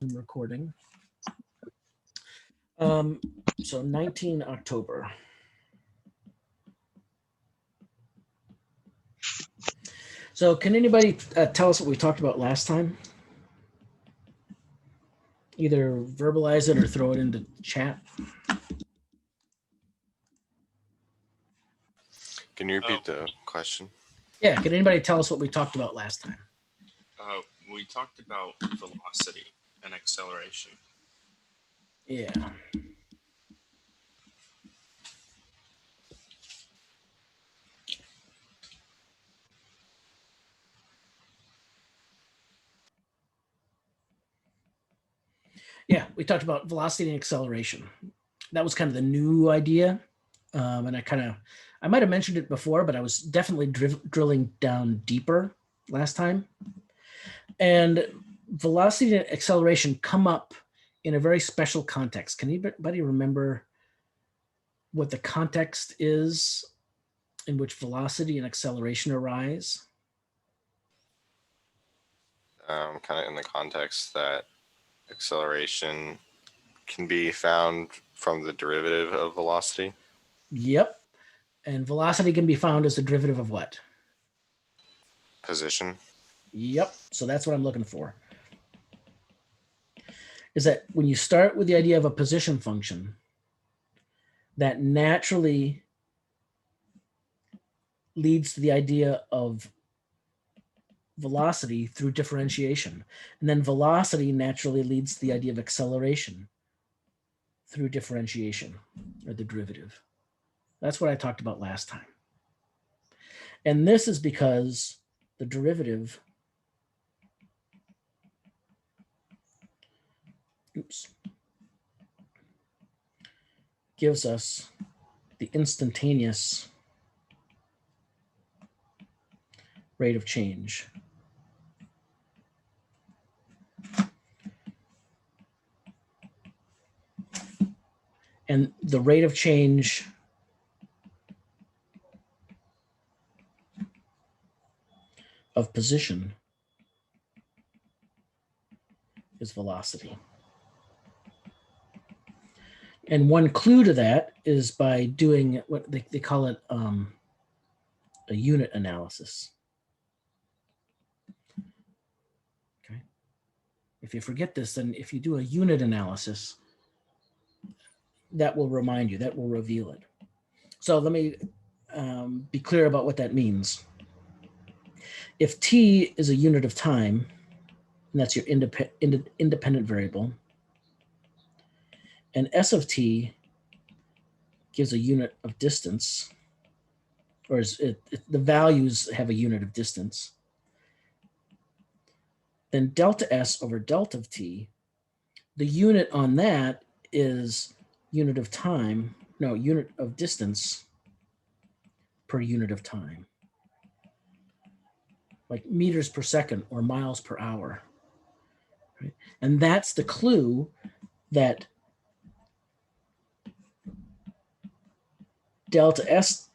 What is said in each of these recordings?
I'm recording. So 19 October. So can anybody tell us what we talked about last time? Either verbalize it or throw it into chat. Can you repeat the question? Yeah, can anybody tell us what we talked about last time? We talked about velocity and acceleration. Yeah. Yeah, we talked about velocity and acceleration. That was kind of the new idea. And I might have mentioned it before, but I was definitely drilling down deeper last time. And velocity and acceleration come up in a very special context. Can anybody remember what the context is in which velocity and acceleration arise? Kind of in the context that acceleration can be found from the derivative of velocity. Yep. And velocity can be found as the derivative of what? Position. Yep. So that's what I'm looking for. Is that when you start with the idea of a position function, that naturally leads to the idea of velocity through differentiation. And then velocity naturally leads to the idea of acceleration through differentiation, or the derivative. That's what I talked about last time. And this is because the derivative, gives us the instantaneous rate of change. And the rate of change of position is velocity. And one clue to that is by doing what they call it a unit analysis. Okay. If you forget this, then if you do a unit analysis, that will remind you, that will reveal it. So let me be clear about what that means. If t is a unit of time, and that's your independent variable, and s of t gives a unit of distance, or the values have a unit of distance, then delta s over delta of t, the unit on that is unit of time, no, unit of distance per unit of time, like meters per second or miles per hour. Right? And that's the clue that delta s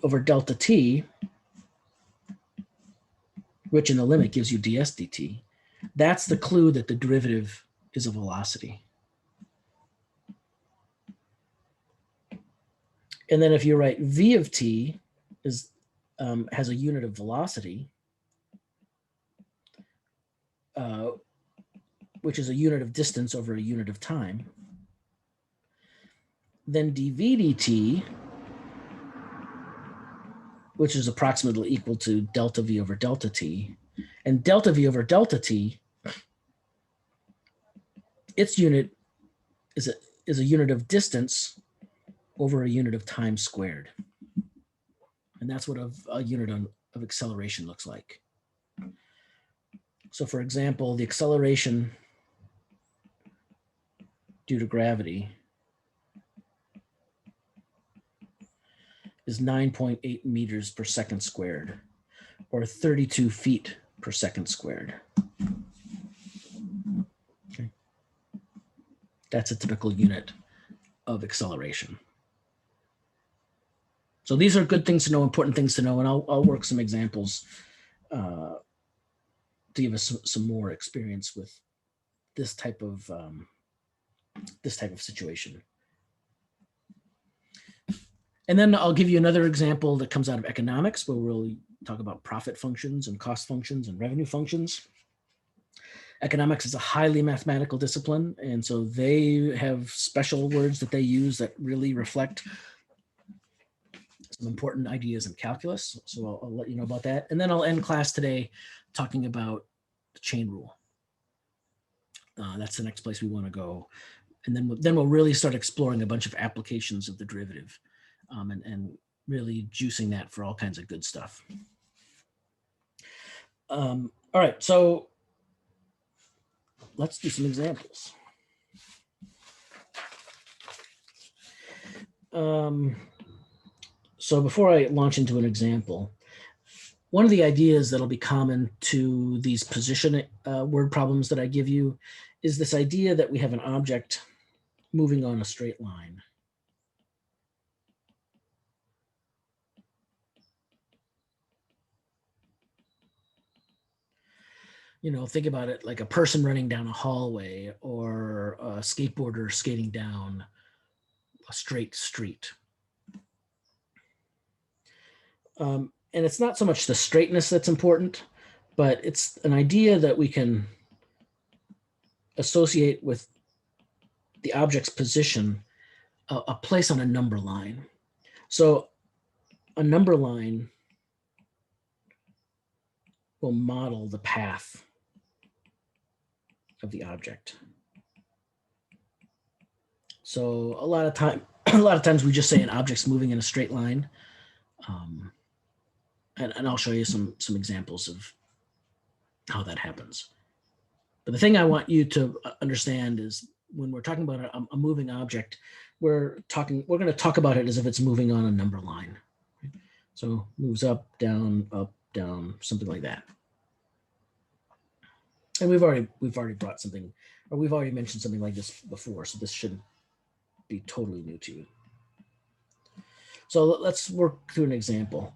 over delta t, which in the limit gives you ds dt, that's the clue that the derivative is a velocity. And then if you write v of t is has a unit of velocity, which is a unit of distance over a unit of time, then dv dt, which is approximately equal to delta v over delta t, and delta v over delta t, its unit is a unit of distance over a unit of time squared. And that's what a unit of acceleration looks like. So for example, the acceleration due to gravity is 9.8 meters per second squared, or 32 feet per second squared. Okay. That's a typical unit of acceleration. So these are good things to know, important things to know, and I'll work some examples to give us some more experience with this type of situation. And then I'll give you another example that comes out of economics, where we'll talk about profit functions and cost functions and revenue functions. Economics is a highly mathematical discipline, and so they have special words that they use that really reflect some important ideas in calculus. So I'll let you know about that. And then I'll end class today talking about the chain rule. That's the next place we want to go. And then we'll really start exploring a bunch of applications of the derivative, and really juicing that for all kinds of good stuff. All right, so let's do some examples. So before I launch into an example, one of the ideas that'll be common to these position word problems that I give you is this idea that we have an object moving on a straight line. Think about it like a person running down a hallway, or a skateboarder skating down a straight street. And it's not so much the straightness that's important, but it's an idea that we can associate with the object's position, a place on a number line. So a number line will model the path of the object. So a lot of times we just say an object's moving in a straight line. And I'll show you some examples of how that happens. But the thing I want you to understand is, when we're talking about a moving object, we're going to talk about it as if it's moving on a number line. So moves up, down, something like that. And we've already brought something, or we've already mentioned something like this before, so this shouldn't be totally new to you. So let's work through an example.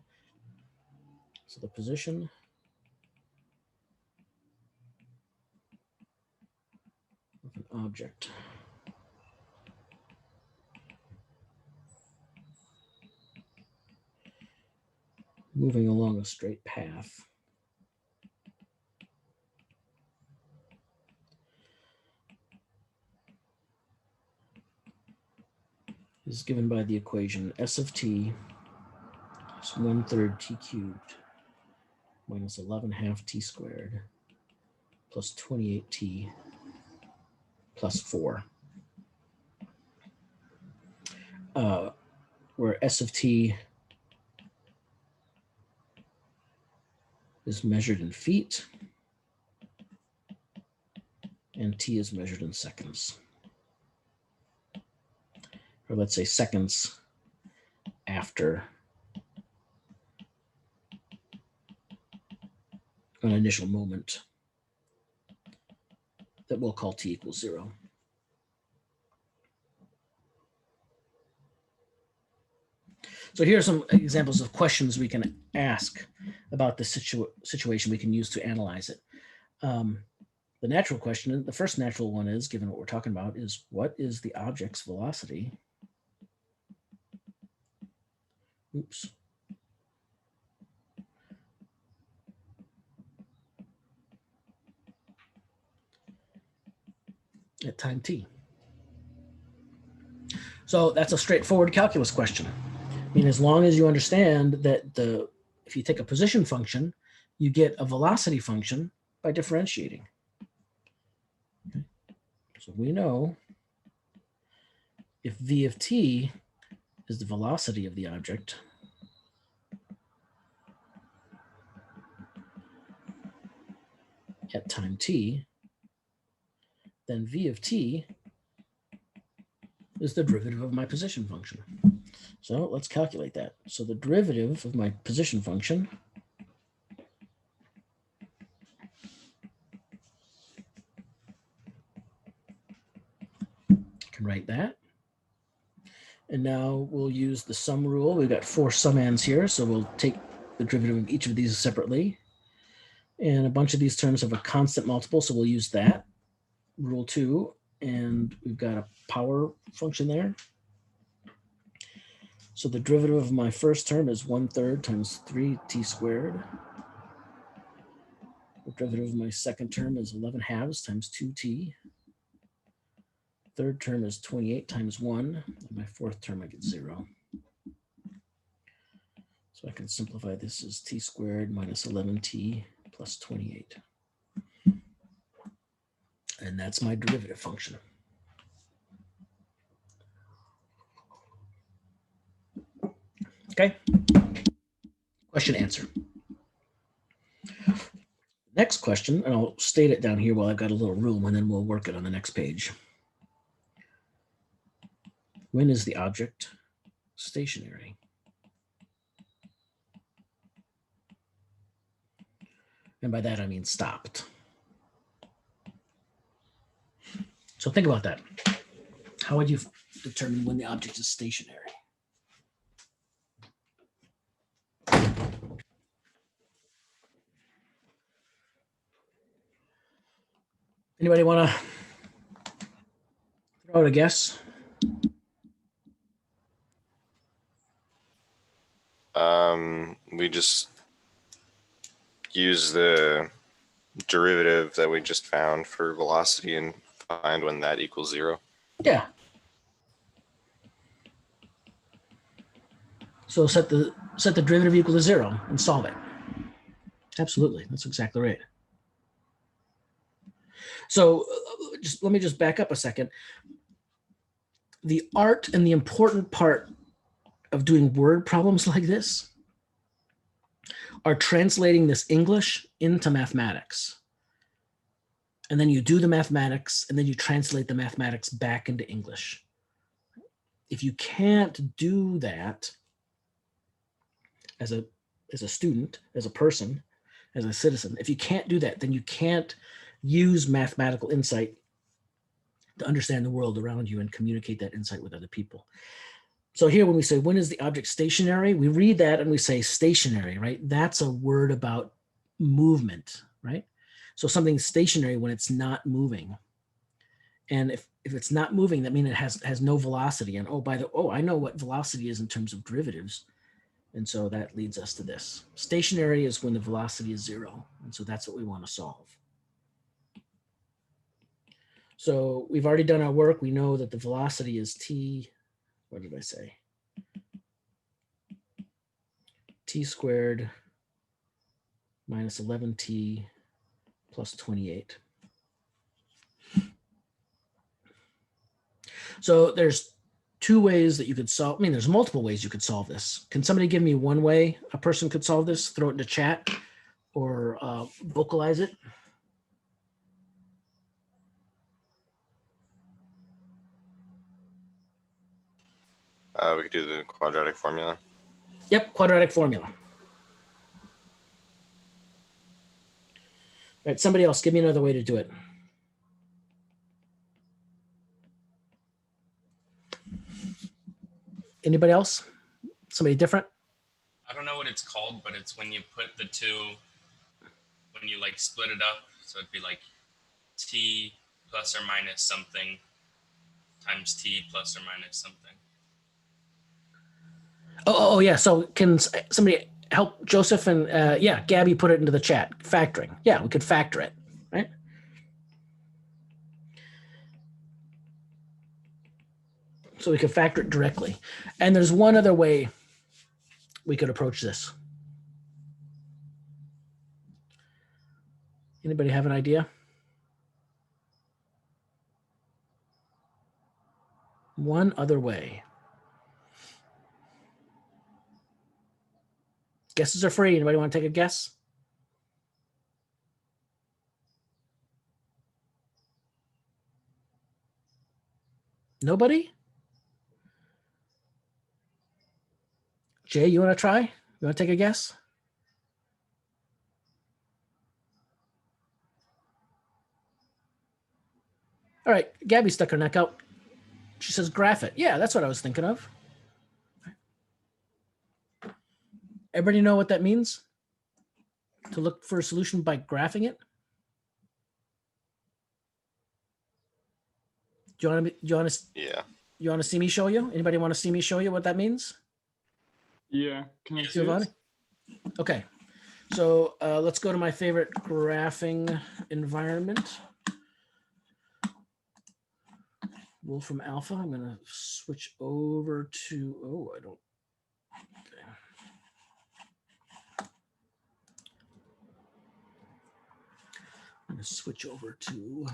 So the position of an object moving along a straight path is given by the equation S of t is 1/3 t cubed minus 11/2 t squared plus 28t plus 4. Where S of t is measured in feet and t is measured in seconds. Or let's say seconds after an initial moment that we'll call t equals 0. So here are some examples of questions we can ask about the situation we can use to analyze it. The natural question, the first natural one is, given what we're talking about, is what is the object's velocity? Oops. At time t. So that's a straightforward calculus question. I mean, as long as you understand that if you take a position function, you get a velocity function by differentiating. Okay. So we know if v of t is the velocity of the object, at time t, then v of t is the derivative of my position function. So let's calculate that. So the derivative of my position function I can write that. And now we'll use the sum rule. We've got 4 summands here, so we'll take the derivative of each of these separately. And a bunch of these terms have a constant multiple, so we'll use that. rule 2, and we've got a power function there. So the derivative of my first term is 1/3 times 3t squared. The derivative of my second term is 11/2 times 2t. Third term is 28 times 1. And my fourth term, I get 0. So I can simplify this as t squared minus 11t plus 28. And that's my derivative function. Okay. Question answer. Next question, and I'll state it down here while I've got a little room, and then we'll work it on the next page. When is the object stationary? And by that, I mean stopped. So think about that. How would you determine when the object is stationary? Anybody want to throw out a guess? We just use the derivative that we just found for velocity and find when that equals 0. Yeah. So set the derivative equal to 0 and solve it. Absolutely, that's exactly right. So let me just back up a second. The art and the important part of doing word problems like this are translating this English into mathematics. And then you do the mathematics, and then you translate the mathematics back into English. If you can't do that as a student, as a person, as a citizen, if you can't do that, then you can't use mathematical insight to understand the world around you and communicate that insight with other people. So here, when we say, when is the object stationary? We read that and we say stationary, right? That's a word about movement, right? So something's stationary when it's not moving. And if it's not moving, that means it has no velocity. And I know what velocity is in terms of derivatives. And so that leads us to this. Stationary is when the velocity is 0. And so that's what we want to solve. So we've already done our work. We know that the velocity is t, what did I say? T squared minus 11t plus 28. So there's 2 ways that you could solve. I mean, there's multiple ways you could solve this. Can somebody give me one way a person could solve this? Throw it into chat or vocalize it. We could do the quadratic formula. Yep, quadratic formula. All right, somebody else, give me another way to do it. Anybody else? Somebody different? I don't know what it's called, but it's when you put the two, when you like split it up. So it'd be like t plus or minus something times t plus or minus something. Oh yeah. So can somebody help Joseph and yeah, Gabby put it into the chat. Factoring. Yeah, we could factor it, right? So we could factor it directly. And there's one other way we could approach this. Anybody have an idea? One other way. Guesses are free. Anybody want to take a guess? Nobody? Jay, you want to try? You want to take a guess? All right, Gabby stuck her neck out. She says graph it. Yeah, that's what I was thinking of. Everybody know what that means? To look for a solution by graphing it? Do you want to Yeah. you want to see me show you? Anybody want to see me show you what that means? Yeah. Can I see Giovanni? it? Okay. So let's go to my favorite graphing environment. Wolfram Alpha. I'm going to switch over to, oh, I don't. Okay. I'm going to switch over to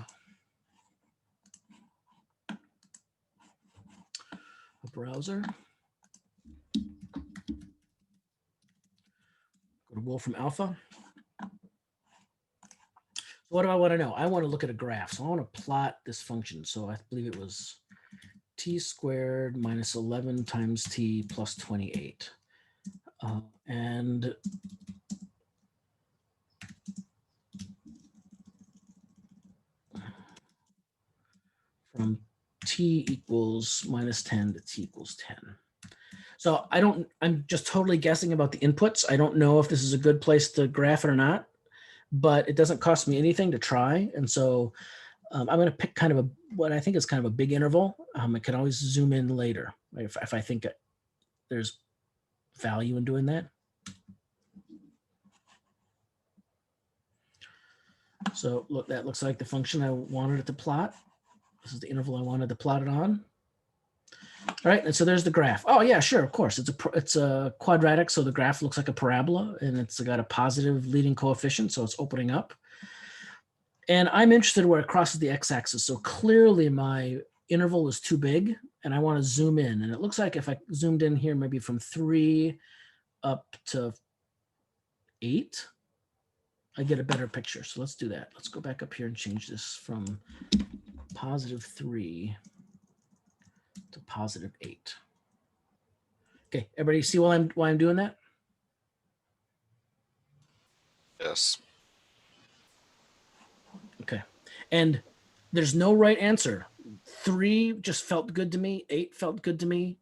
a browser. Go to Wolfram Alpha. What do I want to know? I want to look at a graph. So I want to plot this function. So I believe it was t squared minus 11 times t plus 28. And from t equals minus 10 to t equals 10. So I'm just totally guessing about the inputs. I don't know if this is a good place to graph it or not, but it doesn't cost me anything to try. And so I'm going to pick kind of what I think is kind of a big interval. I can always zoom in later if I think there's value in doing that. So look, that looks like the function I wanted it to plot. This is the interval I wanted to plot it on. All right, and so there's the graph. Oh yeah, sure, of course. It's a quadratic, so the graph looks like a parabola, and it's got a positive leading coefficient, so it's opening up. And I'm interested where it crosses the x-axis. So clearly my interval is too big, and I want to zoom in. And it looks like if I zoomed in here, maybe from 3 up to 8, I get a better picture. So let's do that. Let's go back up here and change this from +3 to +8. Okay, everybody see why I'm doing that? Yes. Okay, and there's no right answer. 3 just felt good to me. 8 felt good to me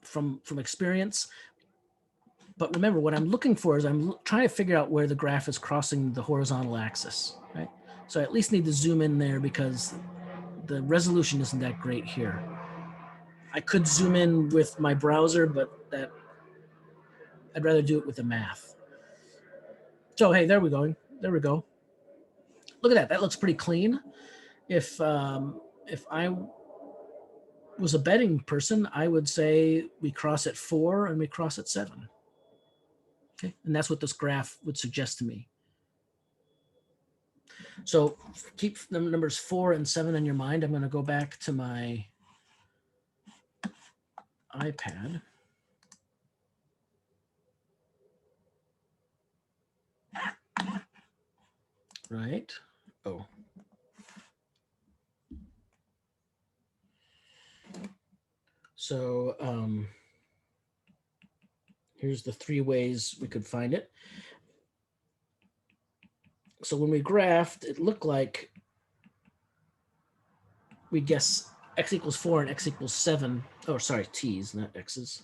from experience. But remember, what I'm looking for is I'm trying to figure out where the graph is crossing the horizontal axis, right? So I at least need to zoom in there because the resolution isn't that great here. I could zoom in with my browser, but I'd rather do it with the math. So hey, there we go. There we go. Look at that. That looks pretty clean. If I was a betting person, I would say we cross at 4 and we cross at 7. Okay, and that's what this graph would suggest to me. So keep the numbers 4 and 7 in your mind. I'm going to go back to my iPad. Right. Oh. So here's the 3 ways we could find it. So when we graphed, it looked like we guess x equals 4 and x equals 7. Oh, sorry, t's, not x's.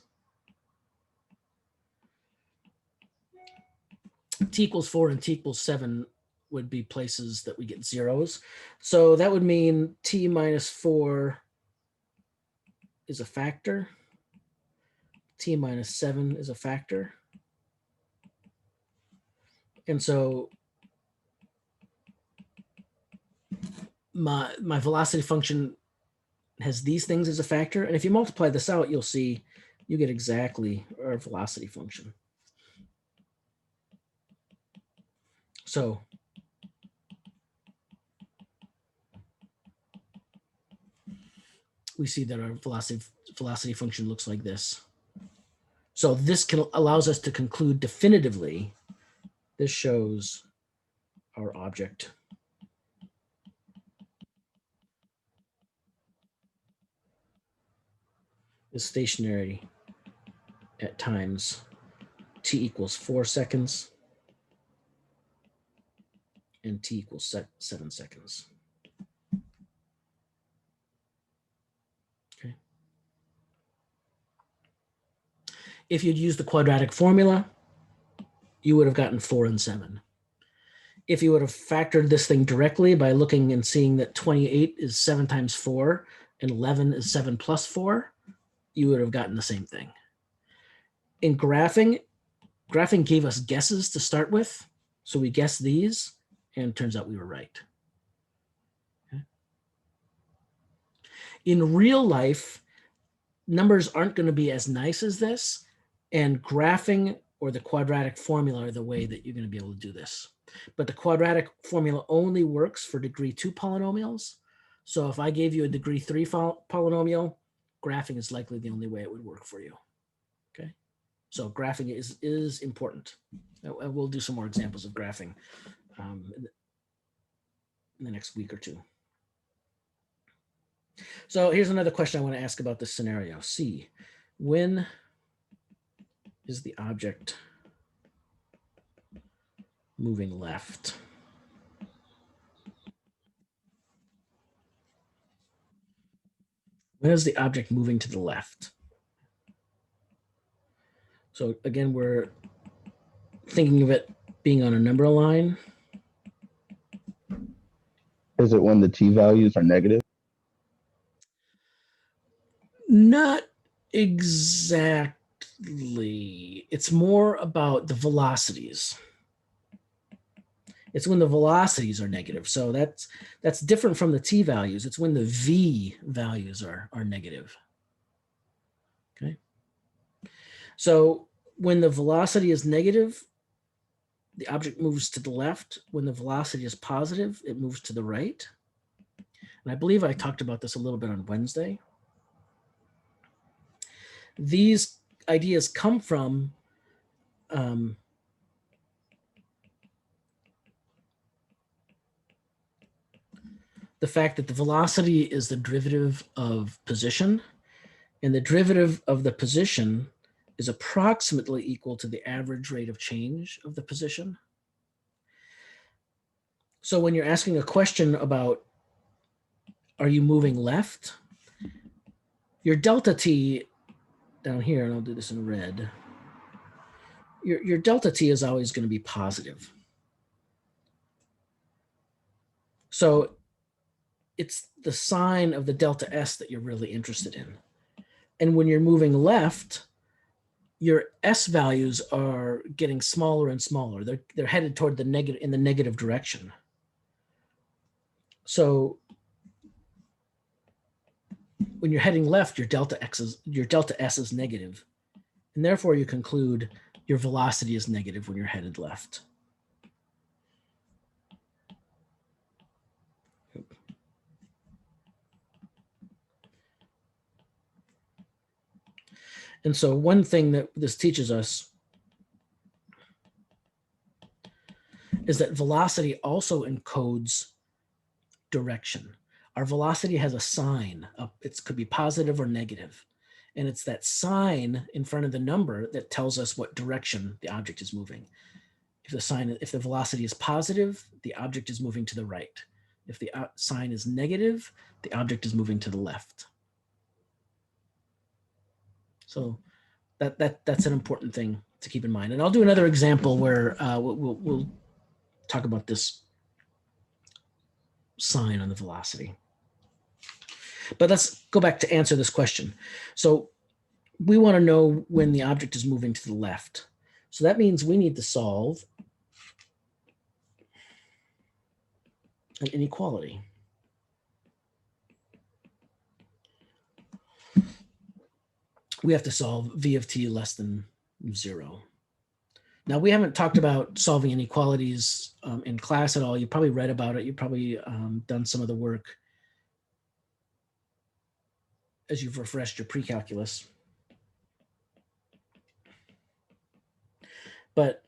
T equals 4 and t equals 7 would be places that we get zeros. So that would mean t minus 4 is a factor. T minus 7 is a factor. And so my velocity function has these things as a factor. And if you multiply this out, you'll see you get exactly our velocity function. So we see that our velocity function looks like this. So this allows us to conclude definitively this shows our object. Is stationary at times t equals 4 seconds and t equals 7 seconds. Okay. If you'd used the quadratic formula, you would have gotten 4 and 7. if you would have factored this thing directly by looking and seeing that 28 is 7 times 4 and 11 is 7 plus 4, you would have gotten the same thing. In graphing gave us guesses to start with. So we guessed these, and it turns out we were right. Okay. In real life, numbers aren't going to be as nice as this, and graphing or the quadratic formula are the way that you're going to be able to do this. But the quadratic formula only works for degree 2 polynomials. So if I gave you a degree 3 polynomial, graphing is likely the only way it would work for you. Okay, so graphing is important. We'll do some more examples of graphing in the next week or two. So here's another question I want to ask about this scenario. C, when is the object moving left? When is the object moving to the left? So again, we're thinking of it being on a number line. Is it when the t-values are negative? Not exactly. It's more about the velocities. It's when the velocities are negative. So that's different from the t-values. It's when the v values are negative. Okay. So when the velocity is negative, the object moves to the left. When the velocity is positive, it moves to the right. And I believe I talked about this a little bit on Wednesday. These ideas come from the fact that the velocity is the derivative of position, and the derivative of the position is approximately equal to the average rate of change of the position. So when you're asking a question about, are you moving left? Your delta t down here, and I'll do this in red, your delta t is always going to be positive. So it's the sign of the delta s that you're really interested in. And when you're moving left, your s values are getting smaller and smaller. They're headed toward the negative, in the negative direction. So when you're heading left, your delta s is negative, and therefore you conclude your velocity is negative when you're headed left. And so one thing that this teaches us is that velocity also encodes direction. Our velocity has a sign. It could be positive or negative. And it's that sign in front of the number that tells us what direction the object is moving. If the velocity is positive, the object is moving to the right. If the sign is negative, the object is moving to the left. So that's an important thing to keep in mind. And I'll do another example where we'll talk about this sign on the velocity. But let's go back to answer this question. So we want to know when the object is moving to the left. So that means we need to solve an inequality. We have to solve v of t less than 0. Now, we haven't talked about solving inequalities in class at all. You probably read about it. You've probably done some of the work as you've refreshed your pre-calculus. But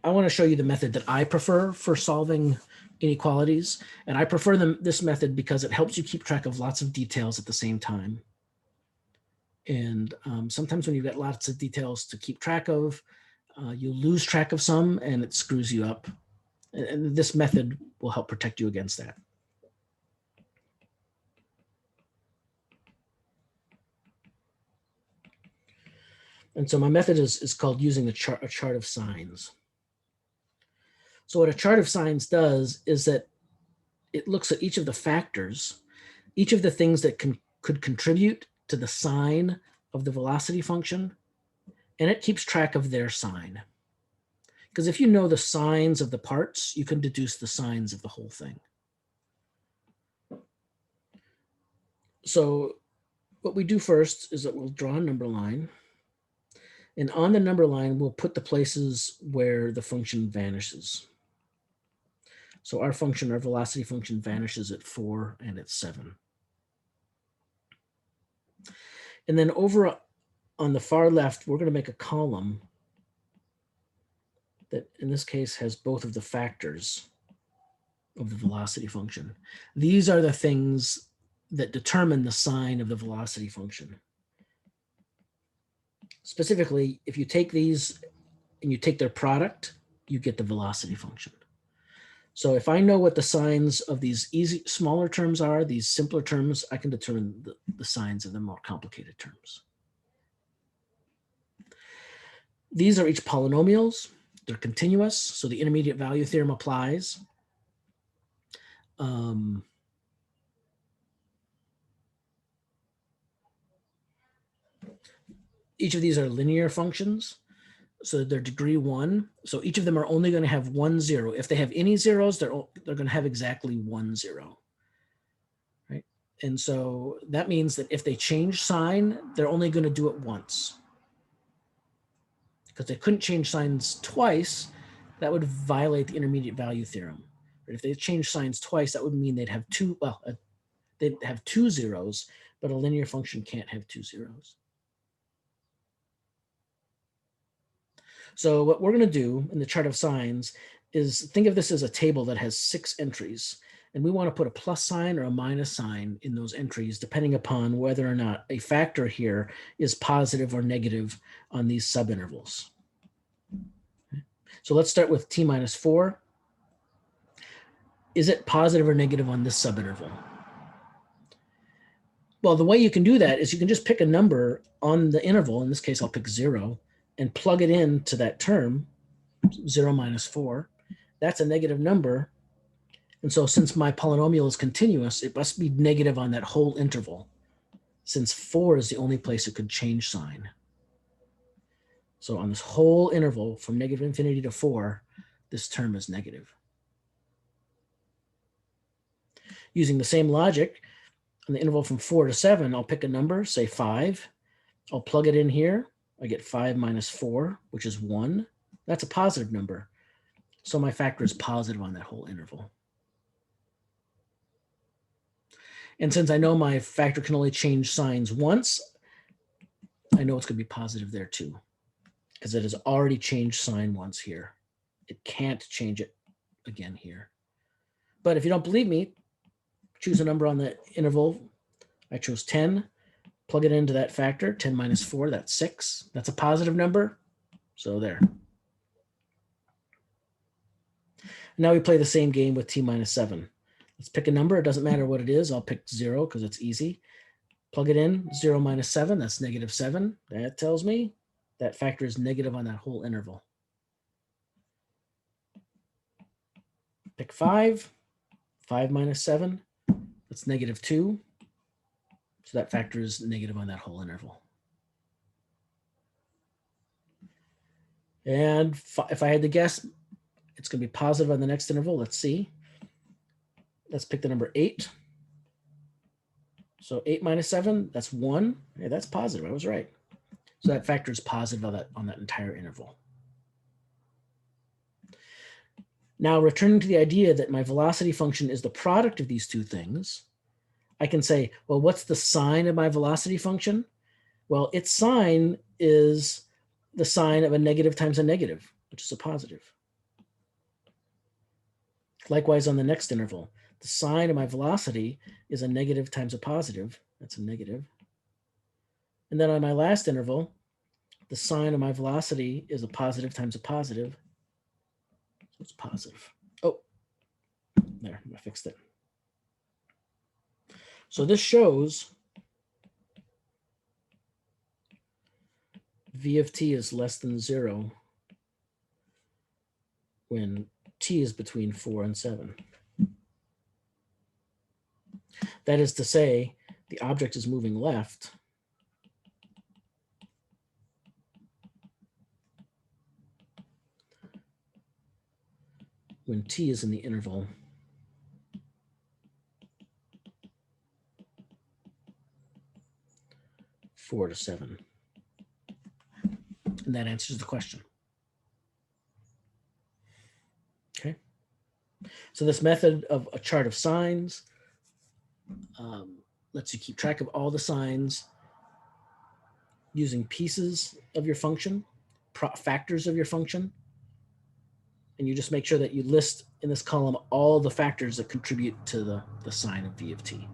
I want to show you the method that I prefer for solving inequalities. And I prefer this method because it helps you keep track of lots of details at the same time. And sometimes when you've got lots of details to keep track of, you lose track of some and it screws you up. And this method will help protect you against that. And so my method is called using a chart of signs. So what a chart of signs does is that it looks at each of the factors, each of the things that could contribute to the sign of the velocity function, and it keeps track of their sign. Because if you know the signs of the parts, you can deduce the signs of the whole thing. So what we do first is that we'll draw a number line. And on the number line, we'll put the places where the function vanishes. So our function, our velocity function, vanishes at 4 and at 7. And then over on the far left, we're going to make a column that in this case has both of the factors of the velocity function. These are the things that determine the sign of the velocity function. Specifically, if you take these and you take their product, you get the velocity function. So if I know what the signs of these easy, smaller terms are, these simpler terms, I can determine the signs of the more complicated terms. These are each polynomials. They're continuous, so the intermediate value theorem applies. Each of these are linear functions, so they're degree 1. So each of them are only going to have 1 0. If they have any zeros, they're going to have exactly 1 0. Right? And so that means that if they change sign, they're only going to do it once. Because they couldn't change signs twice, that would violate the intermediate value theorem. But if they change signs twice, that would mean they'd have they'd have 2 zeros, but a linear function can't have 2 zeros. So what we're going to do in the chart of signs is think of this as a table that has 6 entries. And we want to put a plus sign or a minus sign in those entries, depending upon whether or not a factor here is positive or negative on these subintervals. So let's start with t minus 4. Is it positive or negative on this subinterval? Well, the way you can do that is you can just pick a number on the interval. In this case, I'll pick 0 and plug it into that term, 0 minus 4. That's a negative number. And so since my polynomial is continuous, it must be negative on that whole interval, since 4 is the only place it could change sign. So on this whole interval from negative infinity to 4, this term is negative. Using the same logic, on the interval from 4 to 7, I'll pick a number, say 5. I'll plug it in here. I get 5 minus 4, which is 1. That's a positive number. So my factor is positive on that whole interval. And since I know my factor can only change signs once, I know it's going to be positive there too, because it has already changed sign once here. It can't change it again here. But if you don't believe me, choose a number on the interval. I chose 10. Plug it into that factor, 10 minus 4, that's 6. That's a positive number, so there. Now we play the same game with t minus 7. Let's pick a number. It doesn't matter what it is. I'll pick 0 because it's easy. Plug it in, 0 minus 7, that's negative 7. That tells me that factor is negative on that whole interval. Pick 5, 5 minus 7, that's negative 2. So that factor is negative on that whole interval. And if I had to guess, it's going to be positive on the next interval. Let's see. Let's pick the number 8. So 8 minus 7, that's 1. Yeah, that's positive. I was right. So that factor is positive on that entire interval. Now, returning to the idea that my velocity function is the product of these two things, I can say, well, what's the sign of my velocity function? Well, its sign is the sign of a negative times a negative, which is a positive. Likewise, on the next interval, the sign of my velocity is a negative times a positive. That's a negative. And then on my last interval, the sign of my velocity is a positive times a positive. So it's positive. Oh, there, I fixed it. So this shows v of t is less than 0 when t is between 4 and 7. That is to say, the object is moving left when t is in the interval four to 7. And that answers the question. Okay. So this method of a chart of signs lets you keep track of all the signs using pieces of your function, factors of your function. And you just make sure that you list in this column all the factors that contribute to the sign of v of t.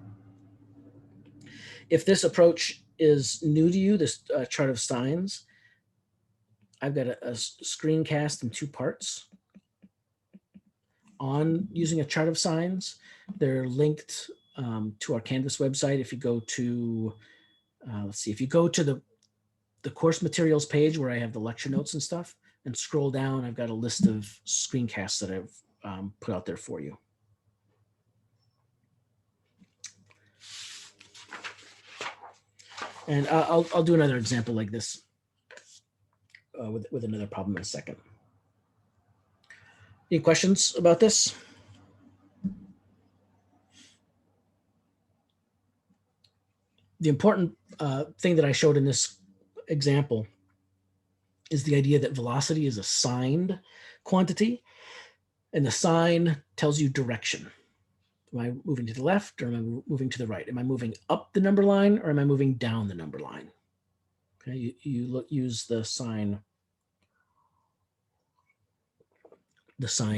If this approach is new to you, this chart of signs, I've got a screencast in 2 parts on using a chart of signs. They're linked to our Canvas website. If you go to, let's see, if you go to the course materials page where I have the lecture notes and stuff, and scroll down, I've got a list of screencasts that I've put out there for you. And I'll do another example like this with another problem in a second. Any questions about this? The important thing that I showed in this example is the idea that velocity is a signed quantity, and the sign tells you direction. Am I moving to the left or am I moving to the right? Am I moving up the number line or am I moving down the number line? Okay, you use the sign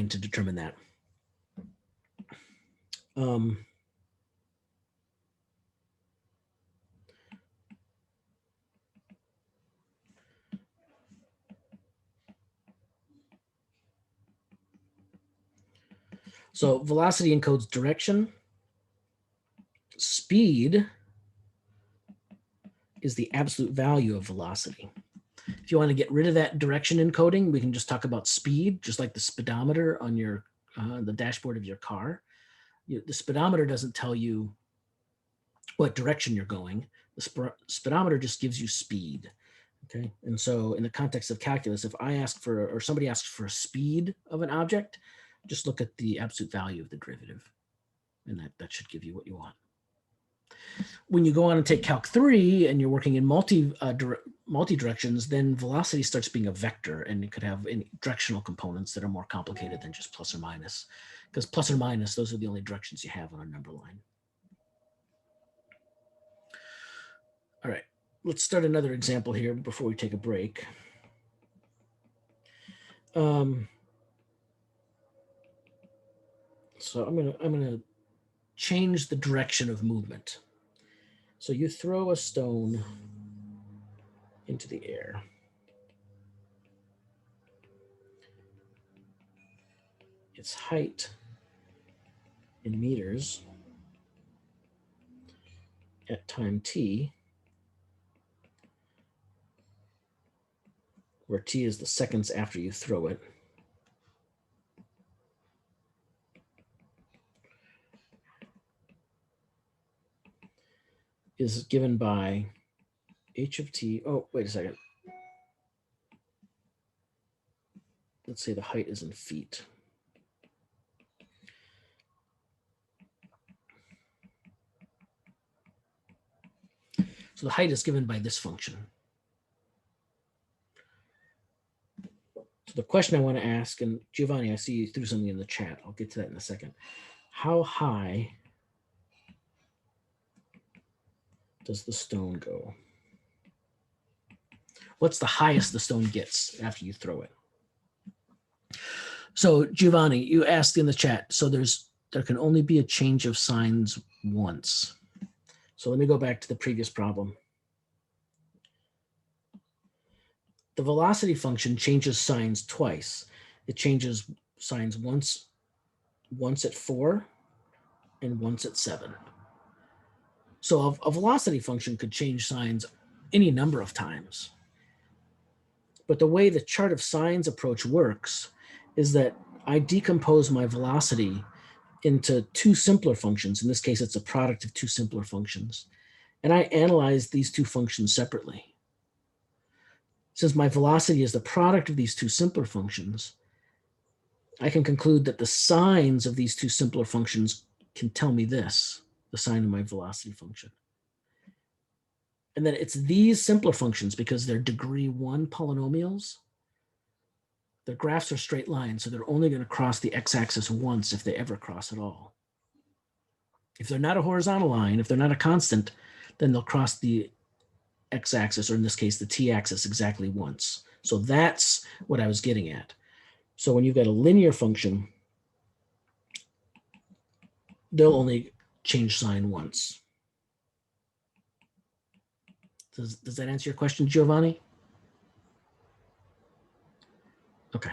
to determine that. So velocity encodes direction. Speed is the absolute value of velocity. If you want to get rid of that direction encoding, we can just talk about speed, just like the speedometer on your the dashboard of your car. The speedometer doesn't tell you what direction you're going. The speedometer just gives you speed. Okay, and so in the context of calculus, if I ask for, or somebody asks for a speed of an object, just look at the absolute value of the derivative, and that should give you what you want. When you go on and take Calc 3 and you're working in multi-directions, then velocity starts being a vector, and you could have directional components that are more complicated than just plus or minus, because plus or minus, those are the only directions you have on a number line. All right, let's start another example here before we take a break. So I'm gonna change the direction of movement. So you throw a stone into the air. Its height in meters at time t, where t is the seconds after you throw it, is given by h of t. Oh, wait a second. Let's say the height is in feet. So the height is given by this function. So the question I want to ask, and Giovanni, I see you threw something in the chat. I'll get to that in a second. How high does the stone go? What's the highest the stone gets after you throw it? So Giovanni, you asked in the chat, so there can only be a change of signs once. So let me go back to the previous problem. The velocity function changes signs twice. It changes signs once at 4 and once at 7. So a velocity function could change signs any number of times. But the way the chart of signs approach works is that I decompose my velocity into two simpler functions. In this case, it's a product of two simpler functions. And I analyze these two functions separately. Since my velocity is the product of these two simpler functions, I can conclude that the signs of these two simpler functions can tell me this, the sign of my velocity function. And then it's these simpler functions, because they're degree 1 polynomials, the graphs are straight lines, so they're only going to cross the x-axis once if they ever cross at all. If they're not a horizontal line, if they're not a constant, then they'll cross the x-axis, or in this case, the t-axis, exactly once. So that's what I was getting at. So when you've got a linear function, they'll only change sign once. Does that answer your question, Giovanni? Okay.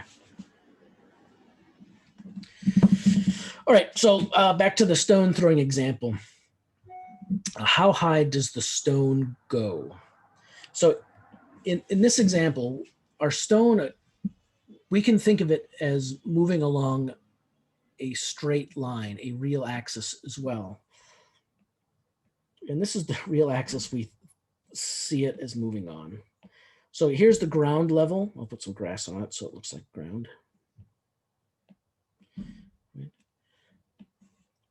All right, so back to the stone throwing example. How high does the stone go? So in this example, our stone, we can think of it as moving along a straight line, a real axis as well. And this is the real axis we see it as moving on. So here's the ground level. I'll put some grass on it so it looks like ground.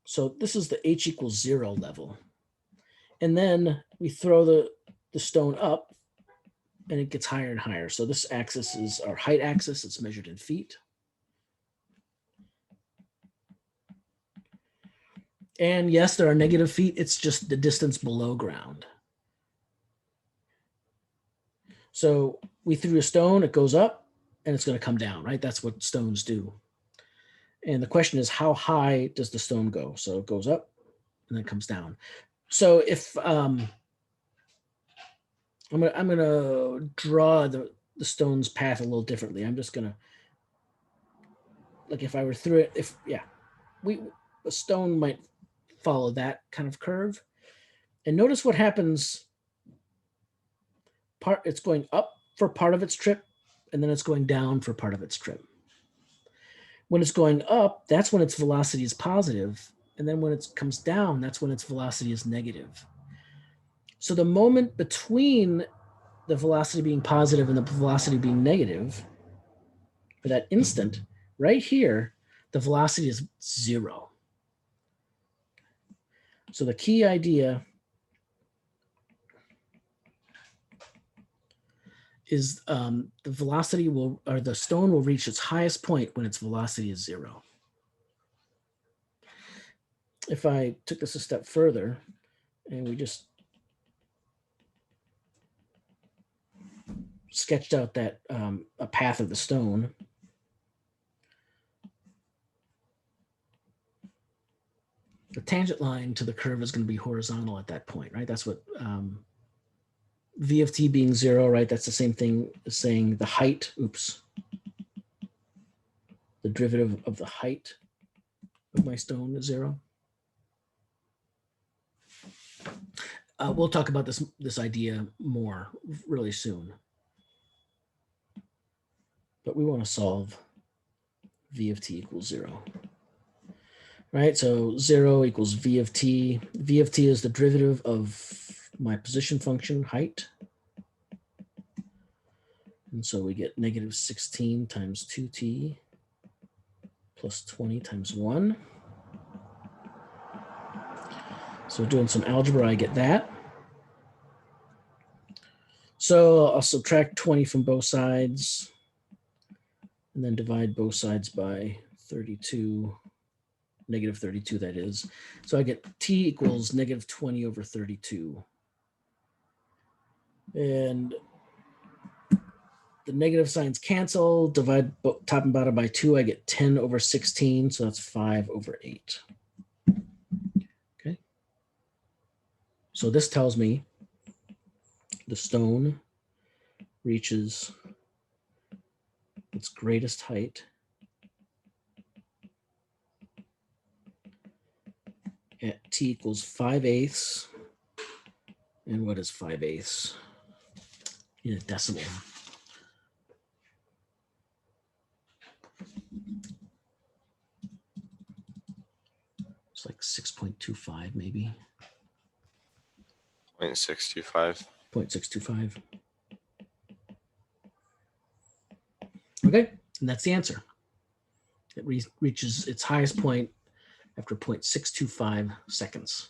So this is the h equals 0 level. And then we throw the stone up and it gets higher and higher. So this axis is our height axis. It's measured in feet. And yes, there are negative feet. It's just the distance below ground. So we threw a stone, it goes up and it's going to come down, right? That's what stones do. And the question is, how high does the stone go? So it goes up and then comes down. So if I'm gonna draw the stone's path a little differently. I'm just gonna, like, if I were through it, a stone might follow that kind of curve. And notice what happens. It's going up for part of its trip, and then it's going down for part of its trip. When it's going up, that's when its velocity is positive. And then when it comes down, that's when its velocity is negative. So the moment between the velocity being positive and the velocity being negative, for that instant, right here, the velocity is 0. So the key idea is the velocity the stone will reach its highest point when its velocity is 0. If I took this a step further and we just sketched out that a path of the stone, the tangent line to the curve is going to be horizontal at that point, right? That's what v of t being 0, right? That's the same thing as saying the height, the derivative of the height of my stone is 0. We'll talk about this idea more really soon. But we want to solve v of t equals 0. Right, so 0 equals v of t. V of t is the derivative of my position function, height. And so we get negative 16 times 2t plus 20 times 1. So doing some algebra, I get that. So I'll subtract 20 from both sides and then divide both sides by 32, negative 32 that is. So I get t equals negative 20 over 32. And the negative signs cancel, divide top and bottom by 2, I get 10 over 16, so that's 5 over 8. Okay. So this tells me the stone reaches its greatest height at t equals 5/8. And what is 5/8 in a decimal? 0.25 maybe, 0.625. 0.625. Okay, and that's the answer. It reaches its highest point after 0.625 seconds.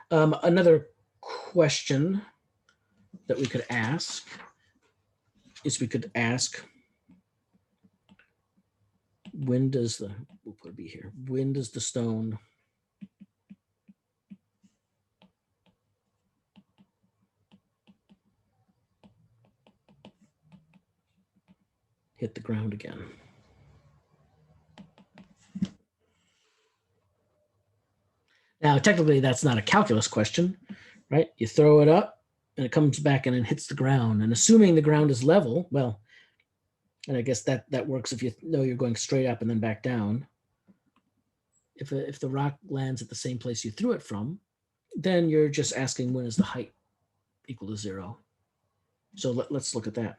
Another question that we could ask is when does the, we'll put a B here, when does the stone hit the ground again? Now, technically, that's not a calculus question, right? You throw it up and it comes back and it hits the ground. And assuming the ground is level, well, and I guess that works if you know you're going straight up and then back down. If the rock lands at the same place you threw it from, then you're just asking when is the height equal to 0. So let's look at that.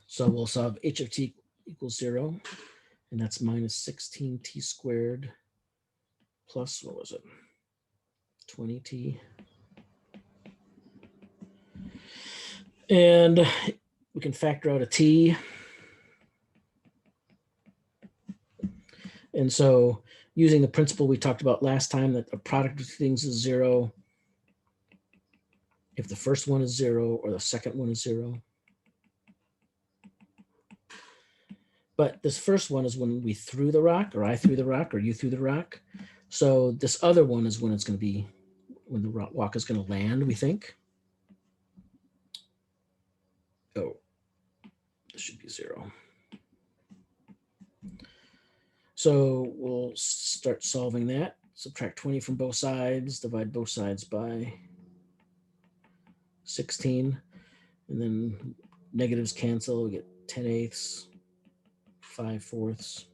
So we'll solve h of t equals 0, and that's minus 16t squared plus, what was it, 20t. And we can factor out a t. And so using the principle we talked about last time, that the product of things is 0 if the first one is 0 or the second one is 0. But this first one is when we threw the rock, or I threw the rock, or you threw the rock. So this other one is when it's going to be, when the rock is going to land, we think. Oh, this should be 0. So we'll start solving that. Subtract 20 from both sides, divide both sides by 16, and then negatives cancel. We get 10/8, 5/4,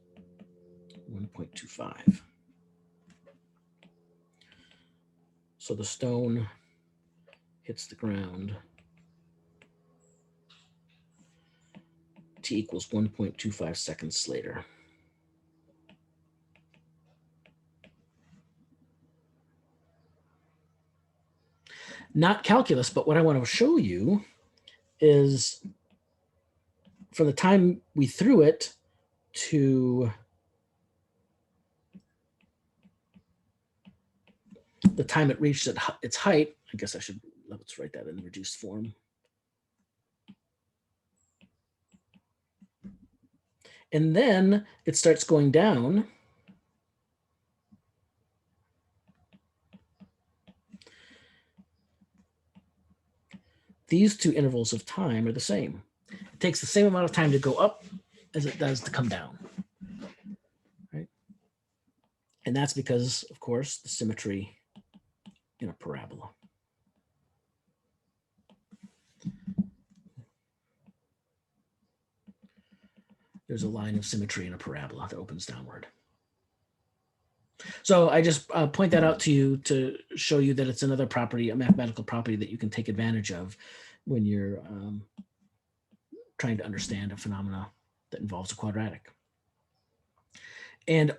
1.25. So the stone hits the ground. T equals 1.25 seconds later. Not calculus, but what I want to show you is from the time we threw it to the time it reached its height. I guess let's write that in reduced form. And then it starts going down. These two intervals of time are the same. It takes the same amount of time to go up as it does to come down, right? And that's because, of course, the symmetry in a parabola. There's a line of symmetry in a parabola that opens downward. So I just point that out to you to show you that it's another property, a mathematical property that you can take advantage of when you're trying to understand a phenomena that involves a quadratic. And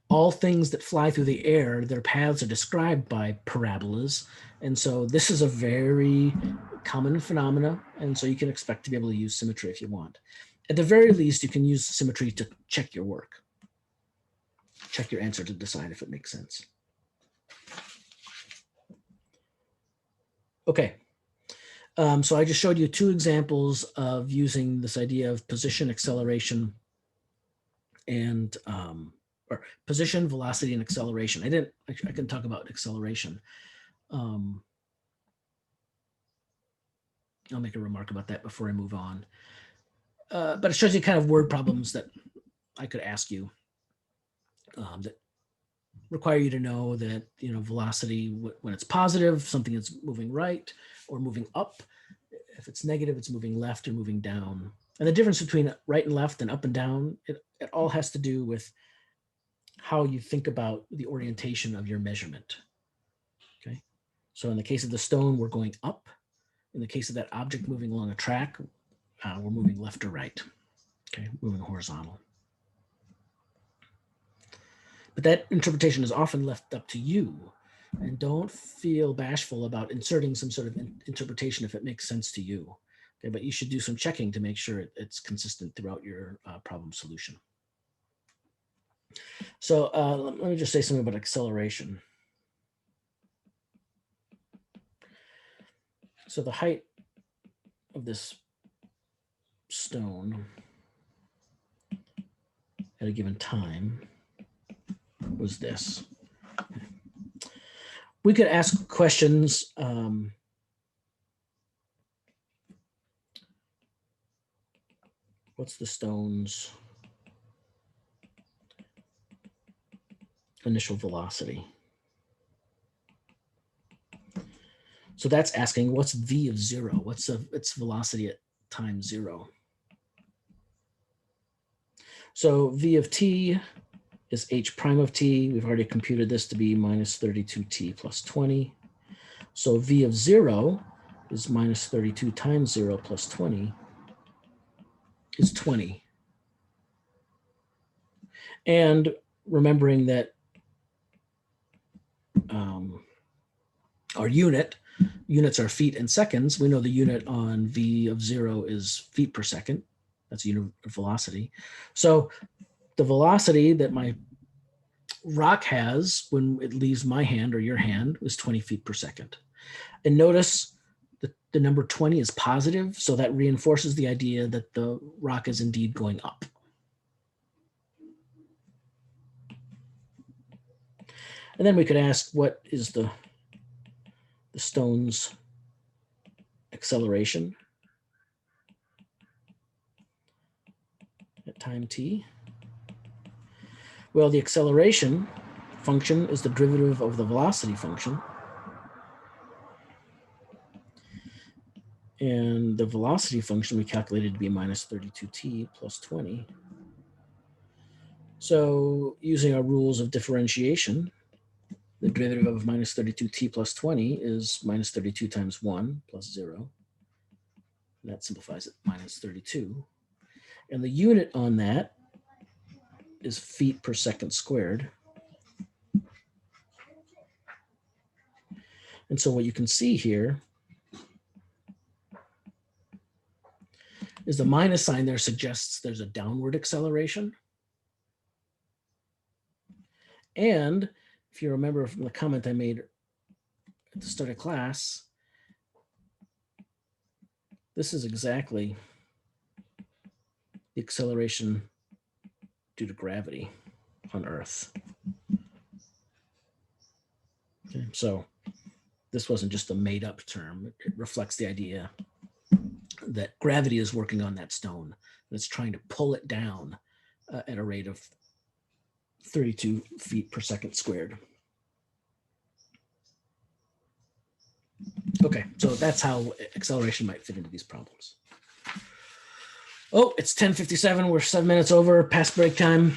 all things that fly through the air, their paths are described by parabolas. And so this is a very common phenomena. And so you can expect to be able to use symmetry if you want. At the very least, you can use symmetry to check your work. Check your answer to decide if it makes sense. Okay. So I just showed you two examples of using this idea of position, acceleration, and or position, velocity, and acceleration. I can talk about acceleration. I'll make a remark about that before I move on. But it shows you kind of word problems that I could ask you that require you to know that, you know, velocity, when it's positive, something is moving right or moving up. If it's negative, it's moving left or moving down. And the difference between right and left and up and down, it all has to do with how you think about the orientation of your measurement. Okay. So in the case of the stone, we're going up. In the case of that object moving along a track, we're moving left or right. Okay, moving horizontal. But that interpretation is often left up to you. And don't feel bashful about inserting some sort of interpretation if it makes sense to you. Okay, but you should do some checking to make sure it's consistent throughout your problem solution. So let me just say something about acceleration. So the height of this stone at a given time was this. We could ask questions. What's the stone's initial velocity? So that's asking what's v of 0? What's its velocity at time 0? So v of t is h prime of t. We've already computed this to be minus 32t plus 20. So v of 0 is minus 32 times 0 plus 20 is 20. And remembering that our units are feet and seconds, we know the unit on v of 0 is feet per second. That's unit velocity. So the velocity that my rock has when it leaves my hand or your hand is 20 feet per second. And notice that the number 20 is positive, so that reinforces the idea that the rock is indeed going up. And then we could ask, what is the stone's acceleration at time t? Well, the acceleration function is the derivative of the velocity function. And the velocity function we calculated to be minus 32t plus 20. So using our rules of differentiation, the derivative of minus 32t plus 20 is minus 32 times 1 plus 0. And that simplifies it, minus 32. And the unit on that is feet per second squared. And so what you can see here is the minus sign there suggests there's a downward acceleration. And if you remember from the comment I made at the start of class, this is exactly the acceleration due to gravity on Earth. Okay, so this wasn't just a made up term. It reflects the idea that gravity is working on that stone. And it's trying to pull it down at a rate of 32 feet per second squared. Okay, so that's how acceleration might fit into these problems. Oh, it's 10:57. We're 7 minutes over, past break time.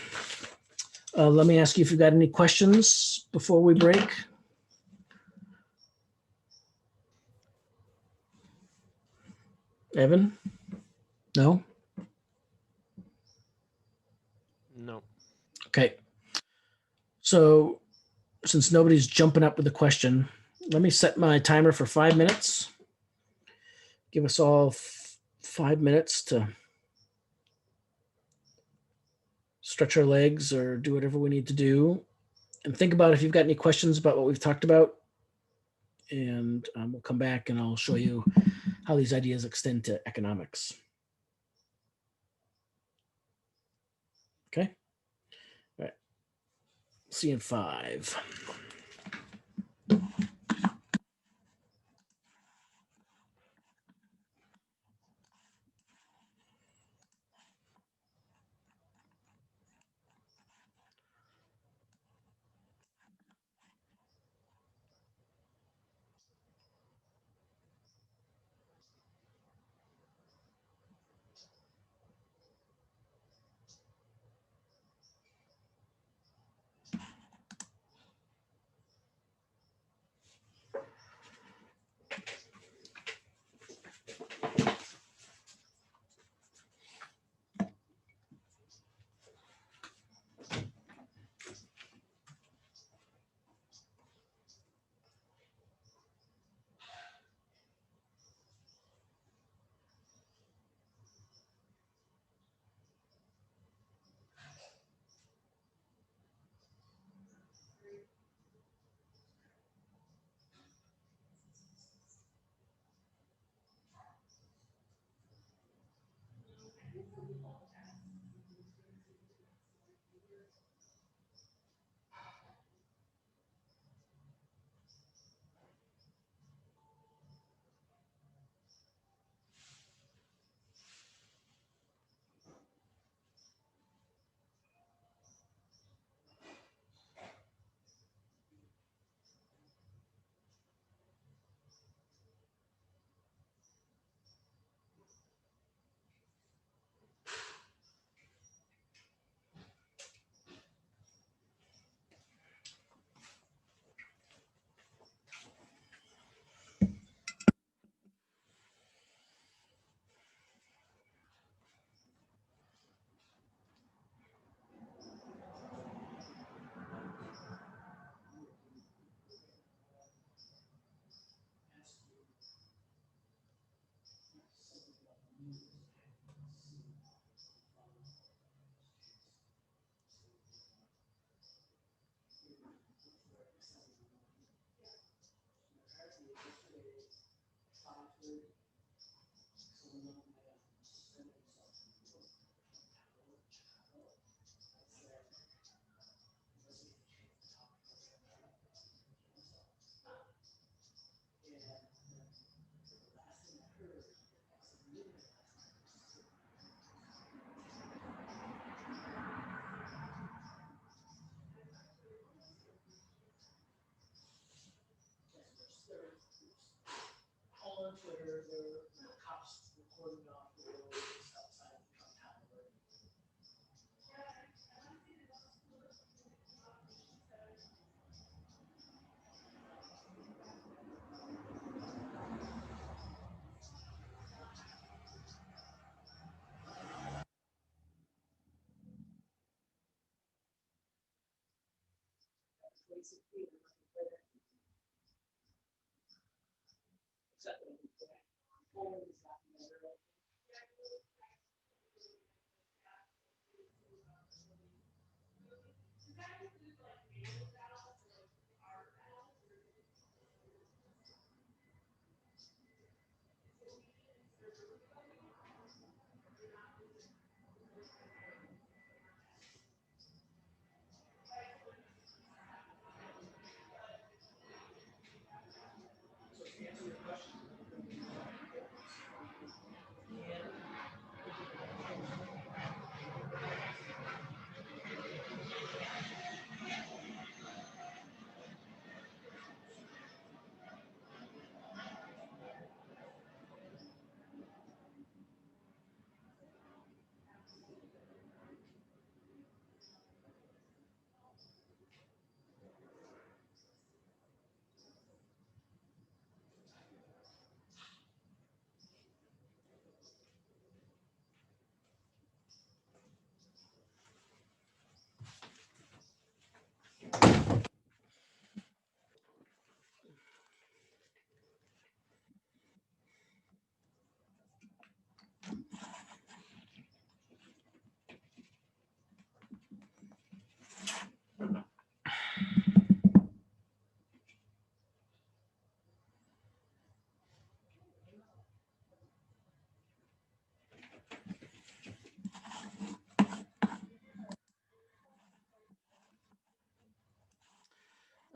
Let me ask you if you've got any questions before we break. Evan? No? No. Okay. So since nobody's jumping up with a question, let me set my timer for 5 minutes. Give us all 5 minutes to stretch our legs or do whatever we need to do. And think about if you've got any questions about what we've talked about. And we'll come back and I'll show you how these ideas extend to economics. Okay. All right. See you in 5.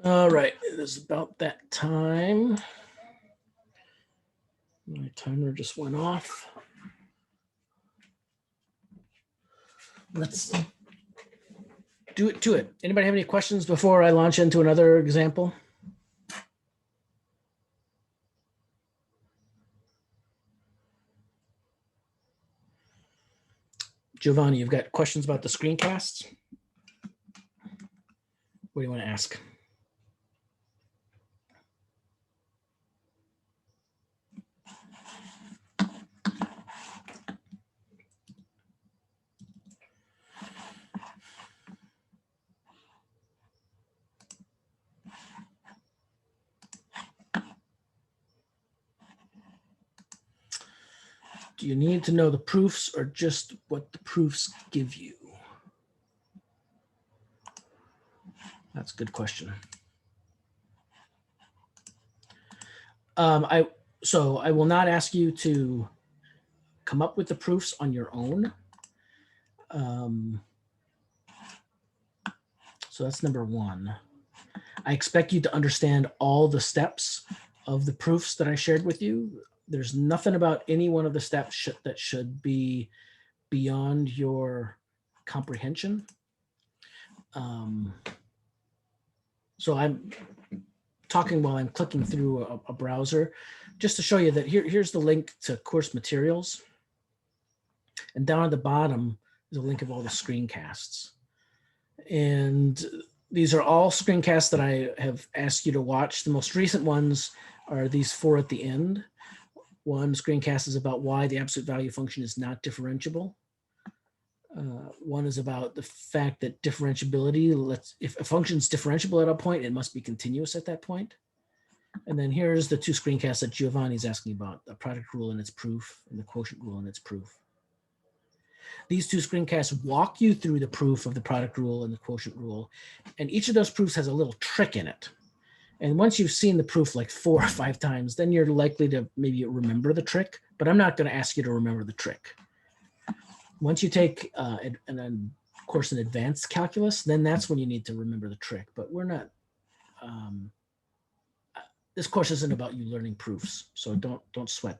All right, it is about that time. My timer just went off. Let's do it to it. Anybody have any questions before I launch into another example? Giovanni, you've got questions about the screencasts? What do you want to ask? Do you need to know the proofs or just what the proofs give you? That's a good question. I will not ask you to come up with the proofs on your own. So that's number one. I expect you to understand all the steps of the proofs that I shared with you. There's nothing about any one of the steps that should be beyond your comprehension. So I'm talking while I'm clicking through a browser, just to show you that here's the link to course materials. And down at the bottom is a link of all the screencasts. And these are all screencasts that I have asked you to watch. The most recent ones are these four at the end. One screencast is about why the absolute value function is not differentiable. One is about the fact that differentiability, if a function is differentiable at a point, it must be continuous at that point. And then here's the two screencasts that Giovanni's asking about, the product rule and its proof, and the quotient rule and its proof. These two screencasts walk you through the proof of the product rule and the quotient rule. And each of those proofs has a little trick in it. And once you've seen the proof like 4 or 5 times, then you're likely to maybe remember the trick, but I'm not going to ask you to remember the trick. Once you take a course in advanced calculus, then that's when you need to remember the trick. But we're not, this course isn't about you learning proofs, so don't sweat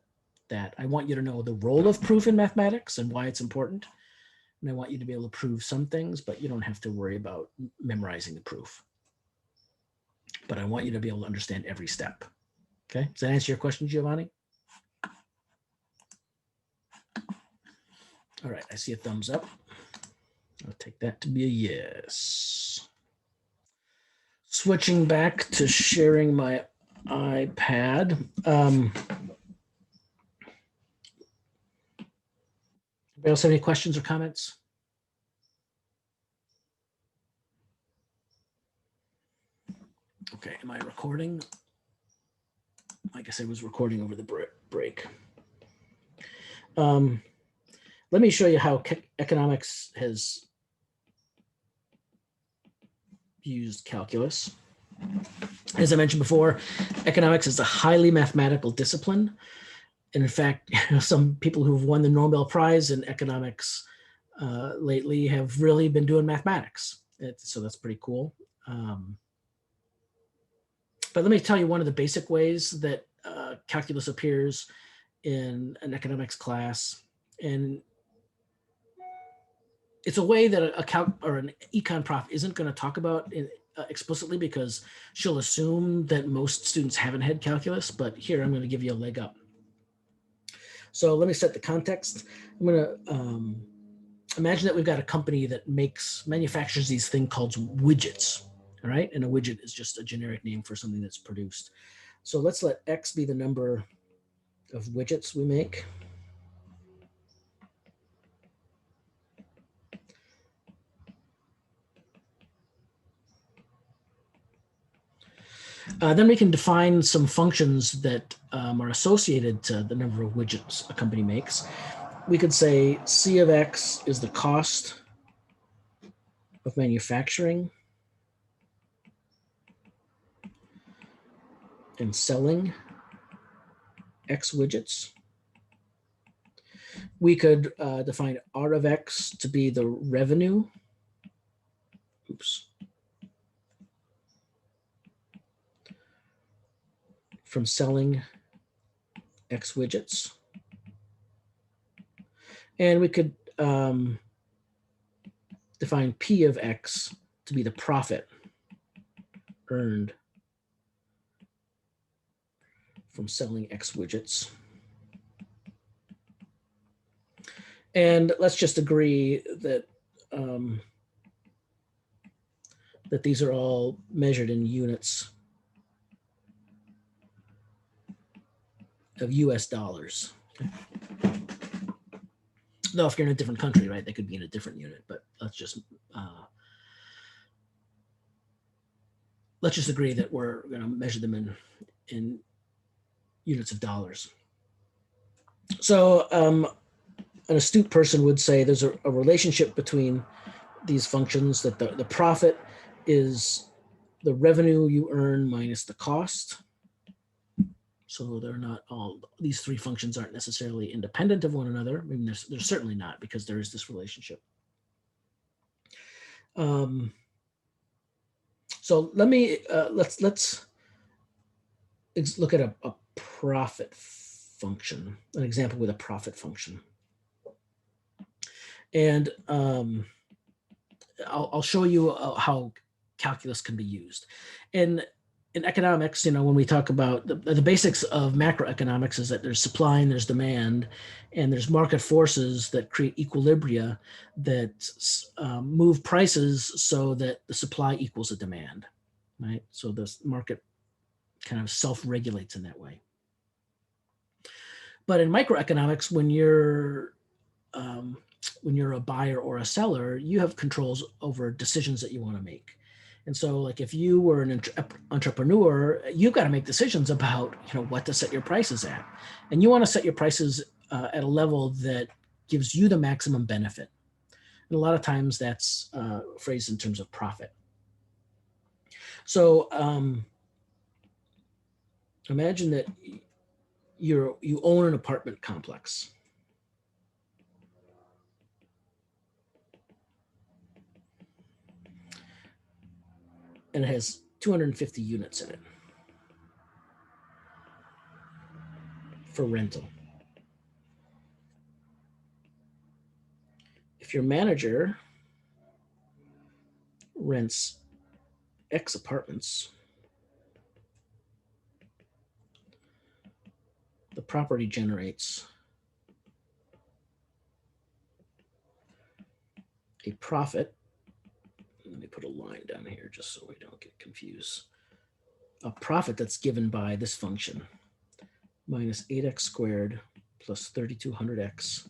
that. I want you to know the role of proof in mathematics and why it's important. And I want you to be able to prove some things, but you don't have to worry about memorizing the proof. But I want you to be able to understand every step. Okay, does that answer your question, Giovanni? All right, I see a thumbs up. I'll take that to be a yes. Switching back to sharing my iPad. Anybody else have any questions or comments? Okay, am I recording? I guess I was recording over the break. Let me show you how economics has used calculus. As I mentioned before, economics is a highly mathematical discipline. And in fact, some people who've won the Nobel Prize in economics lately have really been doing mathematics. So that's pretty cool. But let me tell you one of the basic ways that calculus appears in an economics class. And it's a way that a calc or an econ prof isn't going to talk about explicitly because she'll assume that most students haven't had calculus, but here I'm going to give you a leg up. So let me set the context. I'm going to imagine that we've got a company that manufactures these things called widgets, all right? And a widget is just a generic name for something that's produced. So let's let X be the number of widgets we make. Then we can define some functions that are associated to the number of widgets a company makes. We could say C of X is the cost of manufacturing and selling X widgets. We could define R of X to be the revenue. Oops. From selling X widgets. And we could define P of X to be the profit earned from selling X widgets. And let's just agree that that these are all measured in units of US dollars. Okay. Though if you're in a different country, right, they could be in a different unit, but let's just agree that we're going to measure them in units of dollars. So an astute person would say there's a relationship between these functions, that the profit is the revenue you earn minus the cost. So they're not all, these three functions aren't necessarily independent of one another. I mean, they're certainly not, because there is this relationship. So let me, let's look at a profit function, an example with a profit function. And I'll show you how calculus can be used. In economics, when we talk about the basics of macroeconomics is that there's supply and there's demand, and there's market forces that create equilibria that move prices so that the supply equals the demand, right? So this market kind of self-regulates in that way. But in microeconomics, when you're a buyer or a seller, you have controls over decisions that you want to make. And so, like, if you were an entrepreneur, you've got to make decisions about, what to set your prices at. And you want to set your prices at a level that gives you the maximum benefit. And a lot of times that's phrased in terms of profit. So imagine that you own an apartment complex. And it has 250 units in it for rental. If your manager rents X apartments, the property generates a profit. Let me put a line down here just so we don't get confused. A profit that's given by this function, minus 8x squared plus 3200x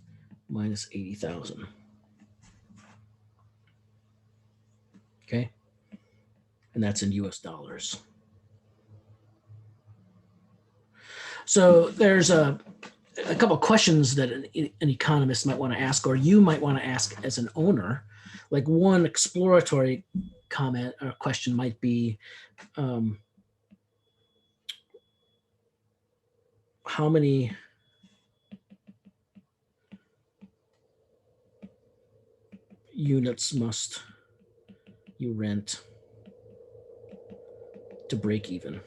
minus 80,000. Okay. And that's in US dollars. So there's a couple of questions that an economist might want to ask, or you might want to ask as an owner. Like one exploratory comment or question might be, how many units must you rent to break even?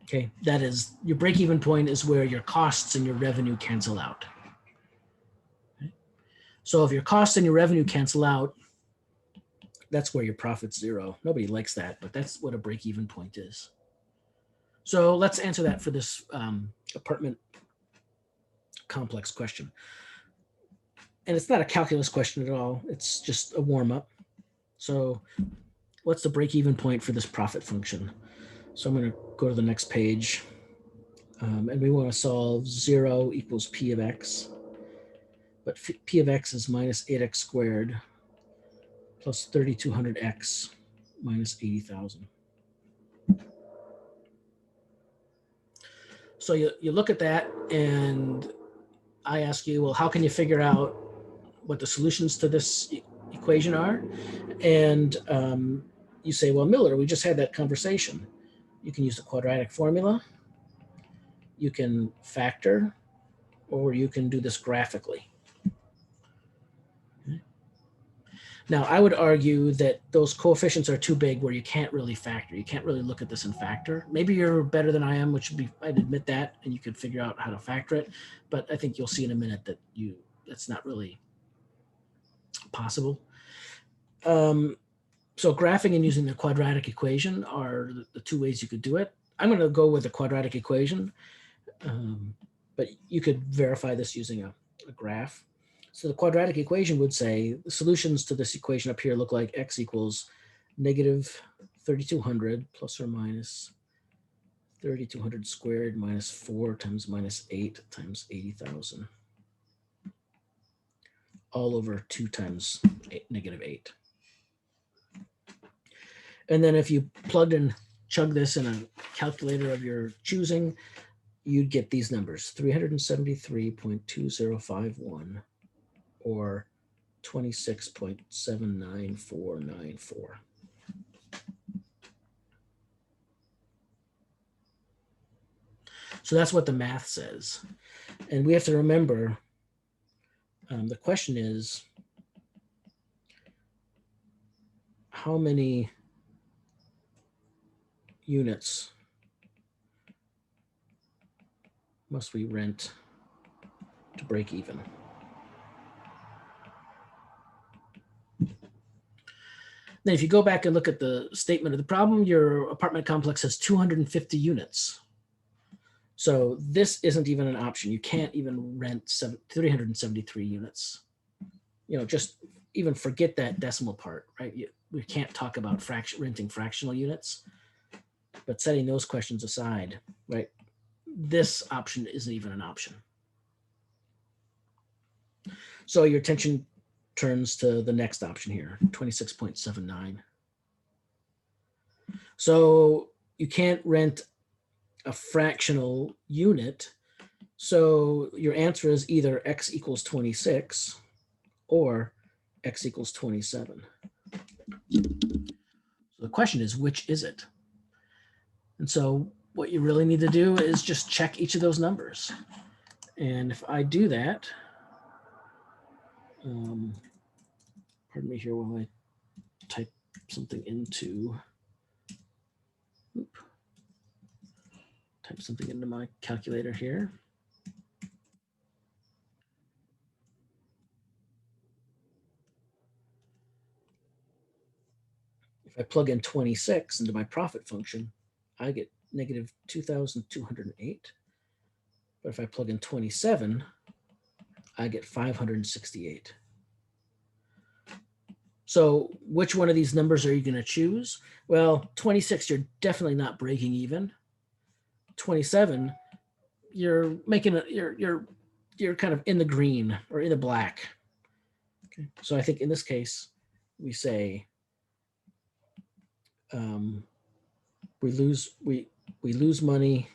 Okay, that is, your break even point is where your costs and your revenue cancel out. Okay. So if your costs and your revenue cancel out, that's where your profit's zero. Nobody likes that, but that's what a break even point is. So let's answer that for this apartment complex question. And it's not a calculus question at all. It's just a warm up. So what's the break even point for this profit function? So I'm going to go to the next page. And we want to solve 0 equals p of x. But p of x is minus 8x squared plus 3200x minus 80,000. So you look at that and I ask you, well, how can you figure out what the solutions to this equation are? And you say, well, Miller, we just had that conversation. You can use the quadratic formula, you can factor, or you can do this graphically. Okay. Now, I would argue that those coefficients are too big where you can't really factor. You can't really look at this and factor. Maybe you're better than I am, which would be, I'd admit that, and you could figure out how to factor it. But I think you'll see in a minute that that's not really possible. So graphing and using the quadratic equation are the two ways you could do it. I'm going to go with the quadratic equation, but you could verify this using a graph. So the quadratic equation would say the solutions to this equation up here look like x equals negative 3200 plus or minus 3200 squared minus 4 times minus 8 times 80,000 all over 2 times negative 8. And then if you plugged and chug this in a calculator of your choosing, you'd get these numbers, 373.2051 or 26.79494. So that's what the math says. And we have to remember, the question is, how many units must we rent to break even? Then if you go back and look at the statement of the problem, your apartment complex has 250 units. So this isn't even an option. You can't even rent 373 units. You know, just even forget that decimal part, right? We can't talk about renting fractional units, but setting those questions aside, right? This option isn't even an option. So your attention turns to the next option here, 26.79. So you can't rent a fractional unit. So your answer is either x equals 26 or x equals 27. So the question is, which is it? And so what you really need to do is just check each of those numbers. And if I do that, pardon me here while I type something into, type something into my calculator here. If I plug in 26 into my profit function, I get negative 2,208. But if I plug in 27, I get 568. So which one of these numbers are you going to choose? Well, 26, you're definitely not breaking even. 27, you're making it, you're kind of in the green or in the black. Okay. So I think in this case, we say we lose money.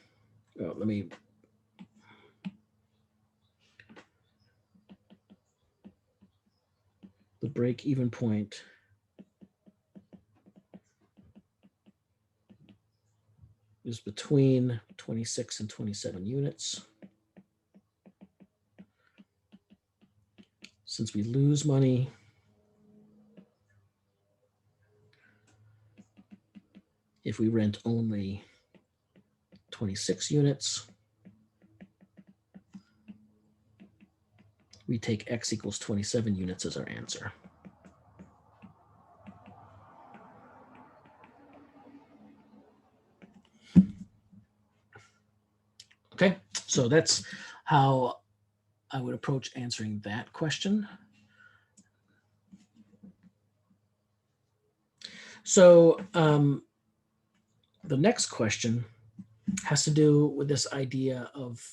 Oh, let me. The break-even point is between 26 and 27 units. Since we lose money, if we rent only 26 units, we take X equals 27 units as our answer. Okay, so that's how I would approach answering that question. So the next question has to do with this idea of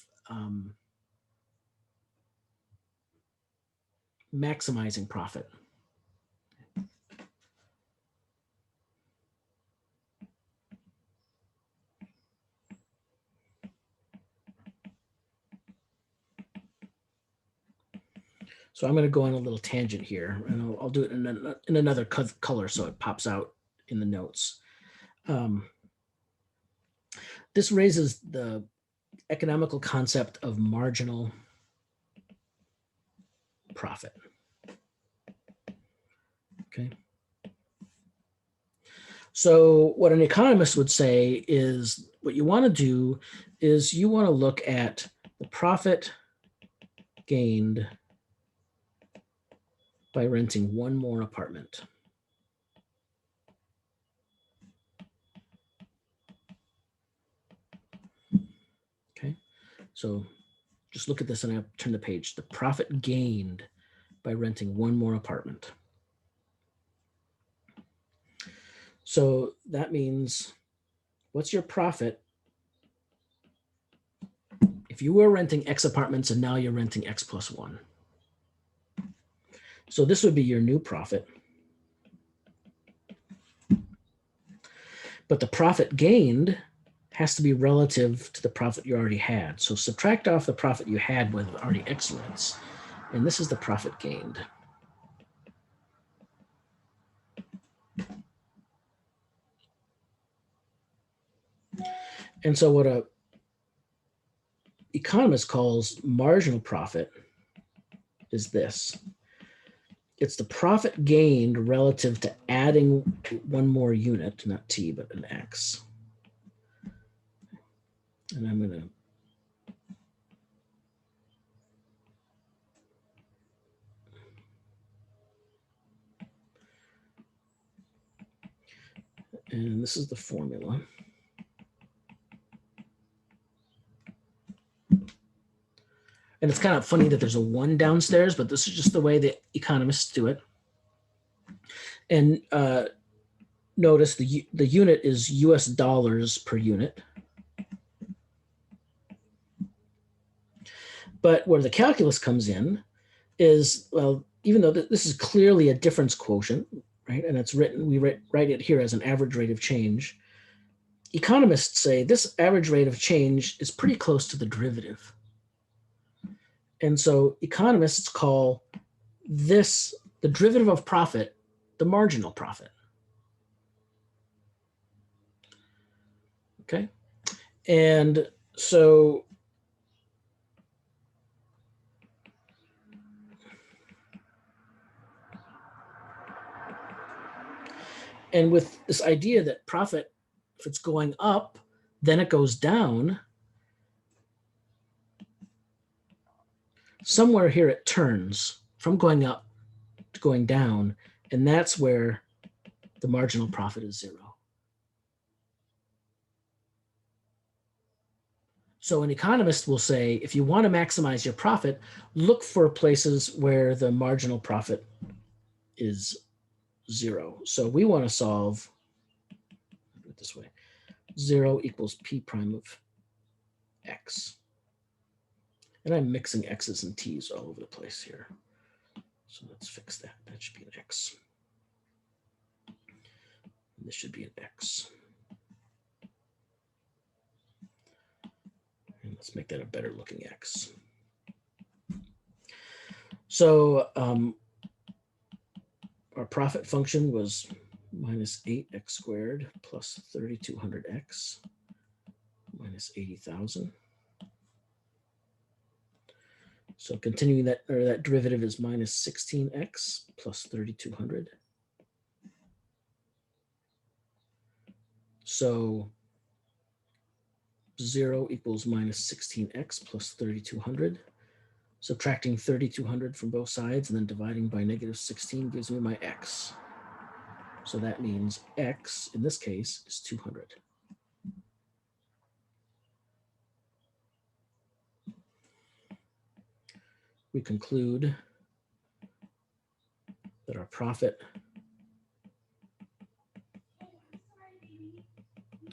maximizing profit. So I'm going to go on a little tangent here, and I'll do it in another color so it pops out in the notes. This raises the economical concept of marginal profit. Okay. So what an economist would say is what you want to do is you want to look at the profit gained by renting one more apartment. Okay, so just look at this and I'll turn the page. The profit gained by renting one more apartment. So that means what's your profit if you were renting X apartments and now you're renting X plus 1? So this would be your new profit. But the profit gained has to be relative to the profit you already had. So subtract off the profit you had with already X units. And this is the profit gained. And so what a economist calls marginal profit is this. It's the profit gained relative to adding one more unit, not T, but an X. And I'm going to and this is the formula. And it's kind of funny that there's a 1 downstairs, but this is just the way the economists do it. And notice the unit is US dollars per unit. But where the calculus comes in is, well, even though this is clearly a difference quotient, right? And it's written, we write it here as an average rate of change. Economists say this average rate of change is pretty close to the derivative. And so economists call this, the derivative of profit, the marginal profit. Okay. And so and with this idea that profit, if it's going up, then it goes down. Somewhere here it turns from going up to going down, and that's where the marginal profit is 0. So an economist will say, if you want to maximize your profit, look for places where the marginal profit is 0. So we want to solve it this way. 0 equals p prime of x. And I'm mixing x's and t's all over the place here. So let's fix that. That should be an x. And this should be an x. And let's make that a better looking x. So our profit function was minus 8x squared plus 3200x minus 80,000. So continuing that, or that derivative is minus 16x plus 3200. So 0 equals minus 16x plus 3200. Subtracting 3200 from both sides and then dividing by negative 16 gives me my x. So that means x, in this case, is 200. We conclude that our profit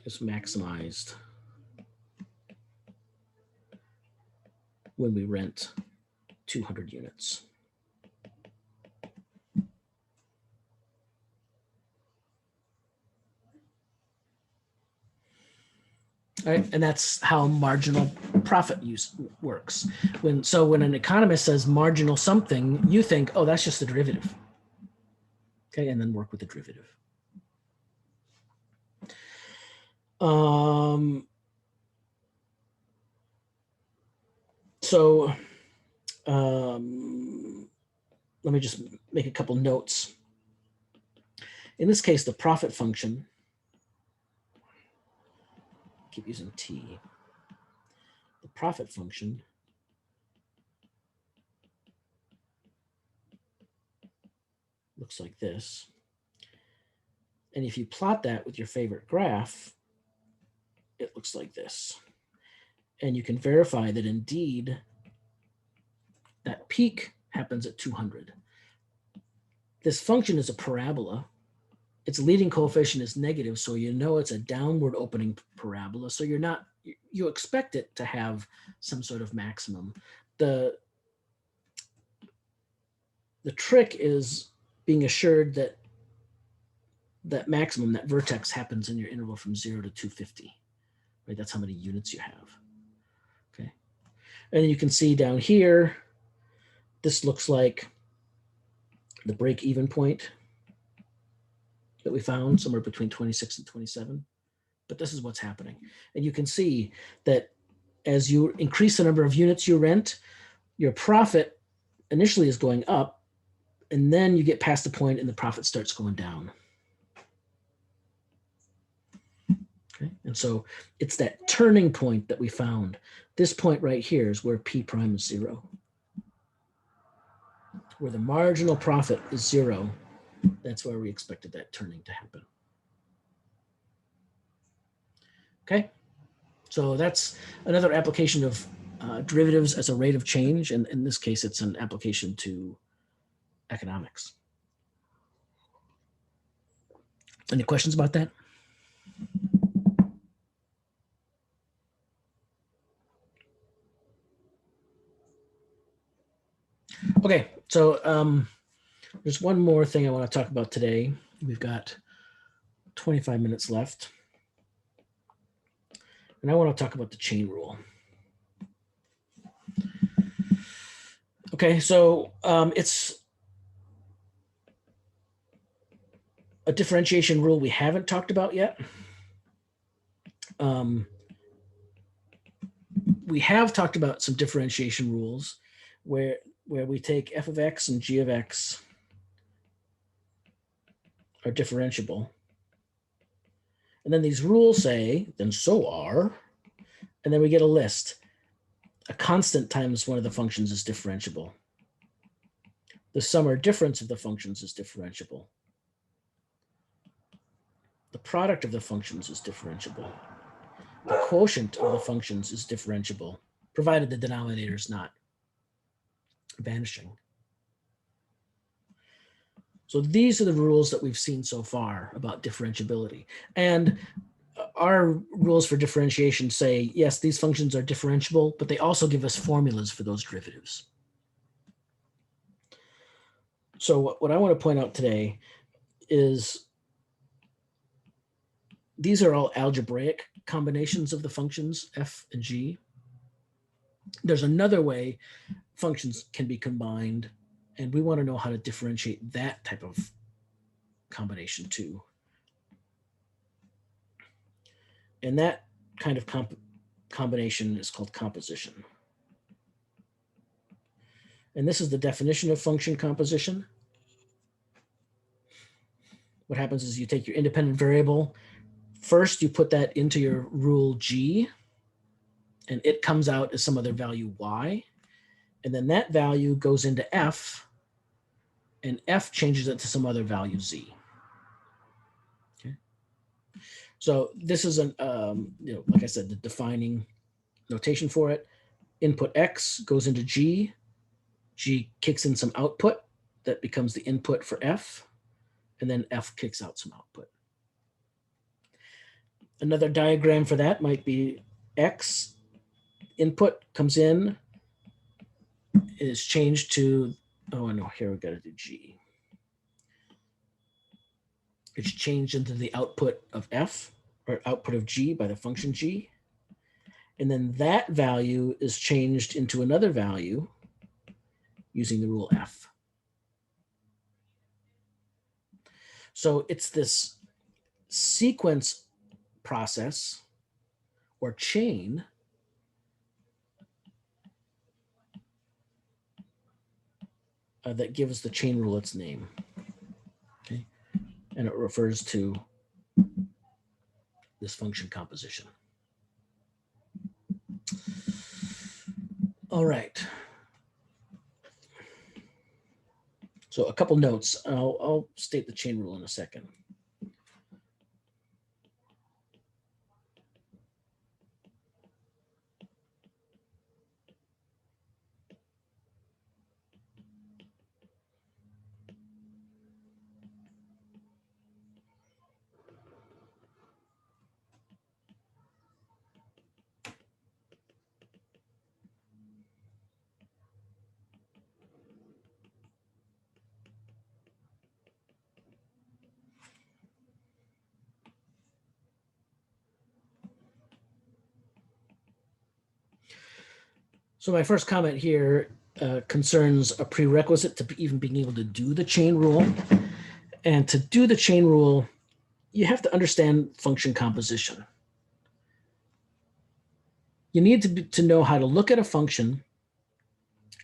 is maximized when we rent 200 units. All right, and that's how marginal profit use works. When an economist says marginal something, you think, oh, that's just the derivative. Okay, and then work with the derivative. Let me just make a couple notes. In this case, the profit function, keep using t. The profit function looks like this. And if you plot that with your favorite graph, it looks like this. And you can verify that indeed that peak happens at 200. This function is a parabola. Its leading coefficient is negative, so you know it's a downward opening parabola. So you expect it to have some sort of maximum. The trick is being assured that that maximum, that vertex, happens in your interval from 0 to 250. Right? That's how many units you have. Okay. And you can see down here, this looks like the break-even point that we found somewhere between 26 and 27. But this is what's happening. And you can see that as you increase the number of units you rent, your profit initially is going up, and then you get past the point and the profit starts going down. Okay. And so it's that turning point that we found. This point right here is where P prime is 0. Where the marginal profit is 0, that's where we expected that turning to happen. Okay, so that's another application of derivatives as a rate of change, and in this case, it's an application to economics. Any questions about that? Okay, so there's one more thing I want to talk about today. We've got 25 minutes left. And I want to talk about the chain rule. Okay, so it's a differentiation rule we haven't talked about yet. We have talked about some differentiation rules where we take f of x and g of x are differentiable. And then these rules say, then so are, and then we get a list. A constant times one of the functions is differentiable. The sum or difference of the functions is differentiable. The product of the functions is differentiable. the quotient of the functions is differentiable, provided the denominator is not vanishing. So these are the rules that we've seen so far about differentiability. And our rules for differentiation say, yes, these functions are differentiable, but they also give us formulas for those derivatives. So what I want to point out today is these are all algebraic combinations of the functions f and g. There's another way functions can be combined, and we want to know how to differentiate that type of combination too. And that kind of combination is called composition. And this is the definition of function composition. What happens is you take your independent variable. First, you put that into your rule G, and it comes out as some other value Y. And then that value goes into F, and F changes it to some other value Z. Okay. So this is an, like I said, the defining notation for it. Input X goes into G. G kicks in some output that becomes the input for F, and then F kicks out some output. Another diagram for that might be X input comes in, is changed to, oh no, here we got to do G. It's changed into the output of F, or output of G by the function G. And then that value is changed into another value using the rule F. So it's this sequence process or chain that gives the chain rule its name. Okay, and it refers to this function composition. All right. So a couple notes. I'll state the chain rule in a second. So my first comment here concerns a prerequisite to even being able to do the chain rule. And to do the chain rule, you have to understand function composition. You need to know how to look at a function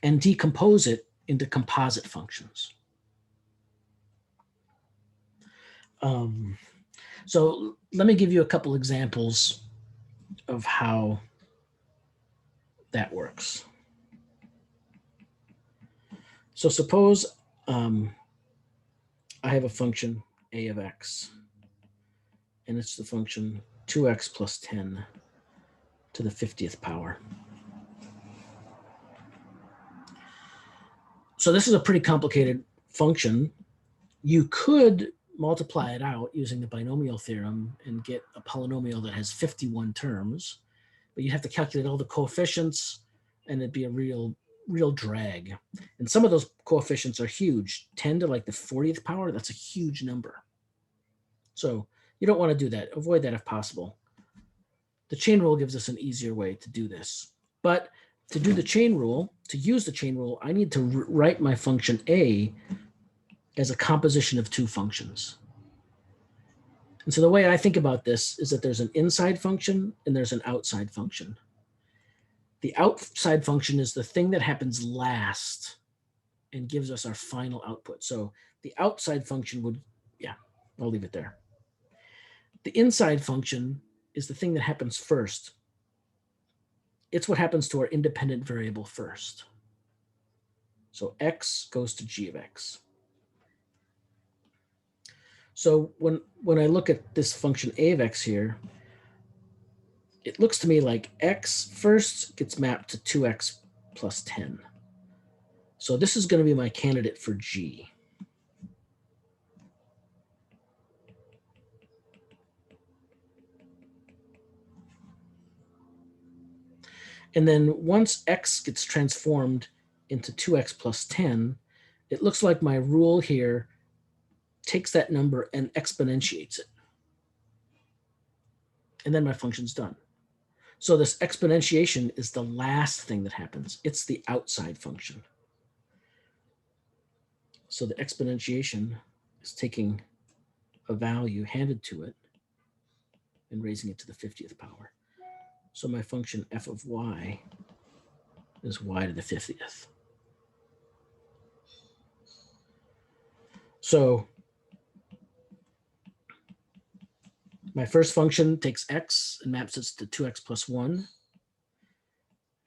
and decompose it into composite functions. So let me give you a couple examples of how that works. So suppose I have a function a of x, and it's the function 2x plus 10 to the 50th power. So this is a pretty complicated function. You could multiply it out using the binomial theorem and get a polynomial that has 51 terms, but you'd have to calculate all the coefficients, and it'd be a real drag. And some of those coefficients are huge. 10 to like the 40th power, that's a huge number. So you don't want to do that. Avoid that if possible. The chain rule gives us an easier way to do this. But to do the chain rule, to use the chain rule, I need to write my function a as a composition of two functions. And so the way I think about this is that there's an inside function and there's an outside function. The outside function is the thing that happens last and gives us our final output. So the outside function would, yeah, I'll leave it there. The inside function is the thing that happens first. It's what happens to our independent variable first. So x goes to g of x. So when I look at this function a of x here, it looks to me like x first gets mapped to 2x plus 10. So this is going to be my candidate for G. And then once x gets transformed into 2x plus 10, it looks like my rule here takes that number and exponentiates it. And then my function's done. So this exponentiation is the last thing that happens. It's the outside function. So the exponentiation is taking a value handed to it and raising it to the 50th power. So my function f of y is y to the 50th. So my first function takes x and maps it to 2x plus 1.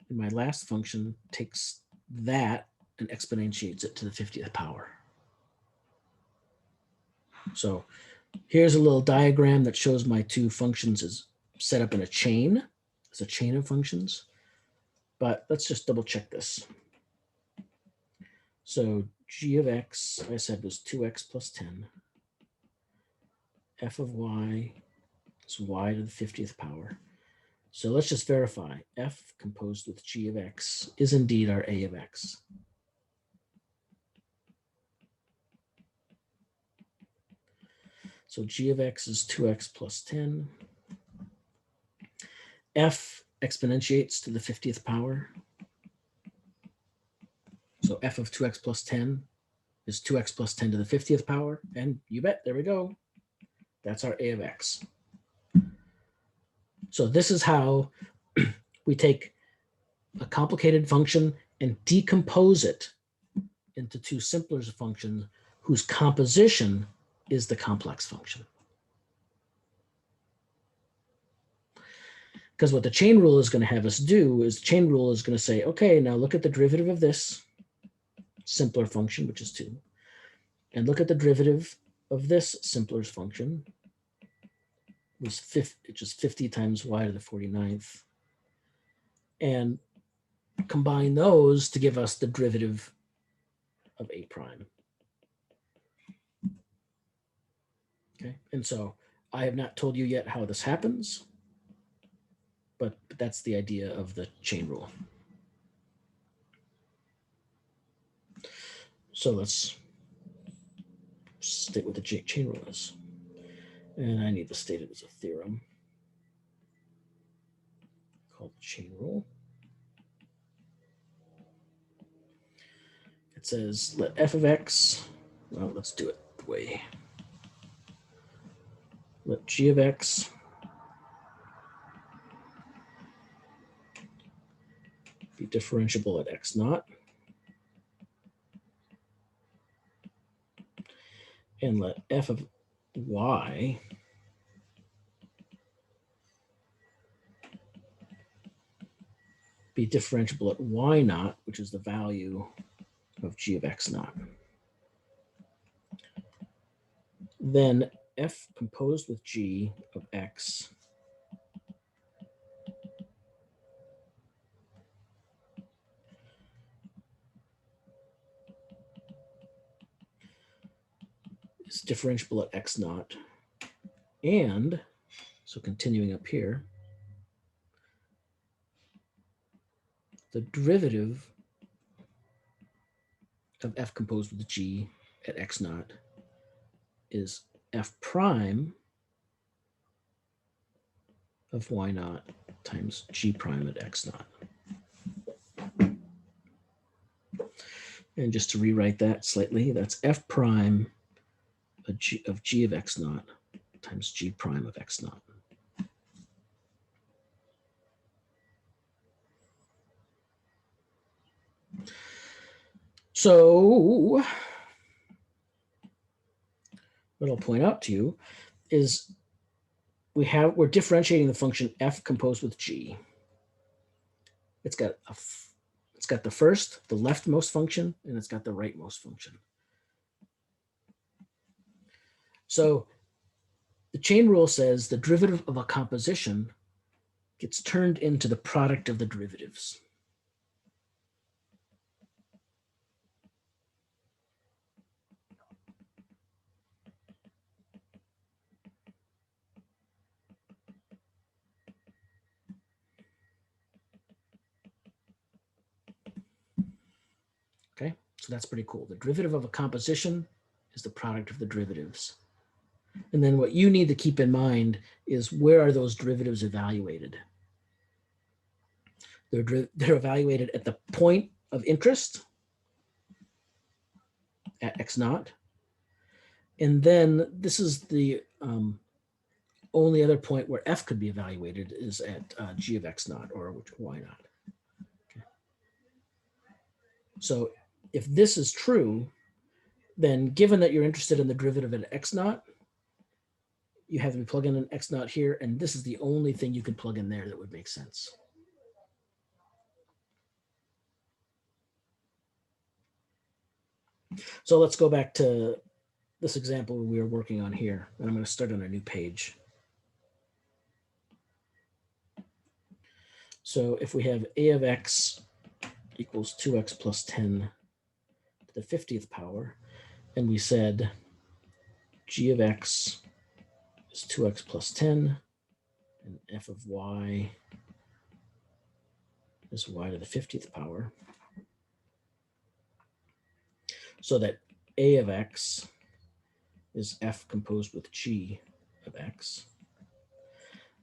And my last function takes that and exponentiates it to the 50th power. So here's a little diagram that shows my two functions is set up in a chain. It's a chain of functions. But let's just double check this. So g of x, I said, was 2x plus 10. F of y is y to the 50th power. So let's just verify. F composed with g of x is indeed our a of x. So g of x is 2x plus 10. F exponentiates to the 50th power. So f of 2x plus 10 is 2x plus 10 to the 50th power. And you bet, there we go. That's our a of x. So this is how we take a complicated function and decompose it into two simpler functions whose composition is the complex function. Because what the chain rule is going to have us do is the chain rule is going to say, okay, now look at the derivative of this simpler function, which is 2, and look at the derivative of this simpler function, which is 50 times y to the 49th, and combine those to give us the derivative of a prime. Okay, and so I have not told you yet how this happens, but that's the idea of the chain rule. So let's state what the chain rule is. And I need to state it as a theorem called chain rule. It says let f of x, well, let's do it the way. Let g of x be differentiable at x naught. And let f of y be differentiable at y naught, which is the value of g of x naught. Then f composed with g of x is differentiable at x naught. And so continuing up here, the derivative of f composed with g at x naught is f prime of y naught times g prime at x naught. And just to rewrite that slightly, that's f prime of g of x naught times g prime of x naught. So what I'll point out to you is we're differentiating the function f composed with g. It's got the first, the leftmost function, and it's got the rightmost function. So the chain rule says the derivative of a composition gets turned into the product of the derivatives. Okay, so that's pretty cool. The derivative of a composition is the product of the derivatives. And then what you need to keep in mind is where are those derivatives evaluated? They're evaluated at the point of interest at x naught. And then this is the only other point where f could be evaluated is at g of x naught or y naught. Okay. So if this is true, then given that you're interested in the derivative at x naught, you have to be plugging in x naught here, and this is the only thing you can plug in there that would make sense. So let's go back to this example we were working on here, and I'm going to start on a new page. So if we have a of x equals 2x plus 10 to the 50th power, and we said g of x is 2x plus 10, and f of y is y to the 50th power, so that a of x is f composed with g of x.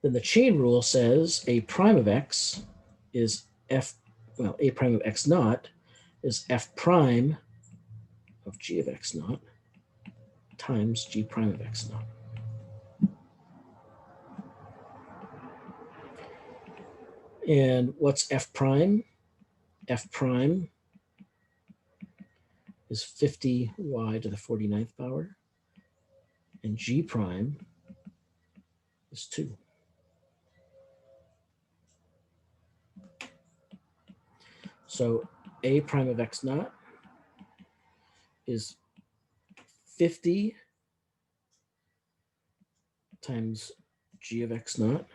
Then the chain rule says a prime of x is f, well, a prime of x naught is f prime of g of x naught times g prime of x naught. And what's f prime? F prime is 50y to the 49th power, and g prime is 2. So a prime of x naught is 50 times g of x naught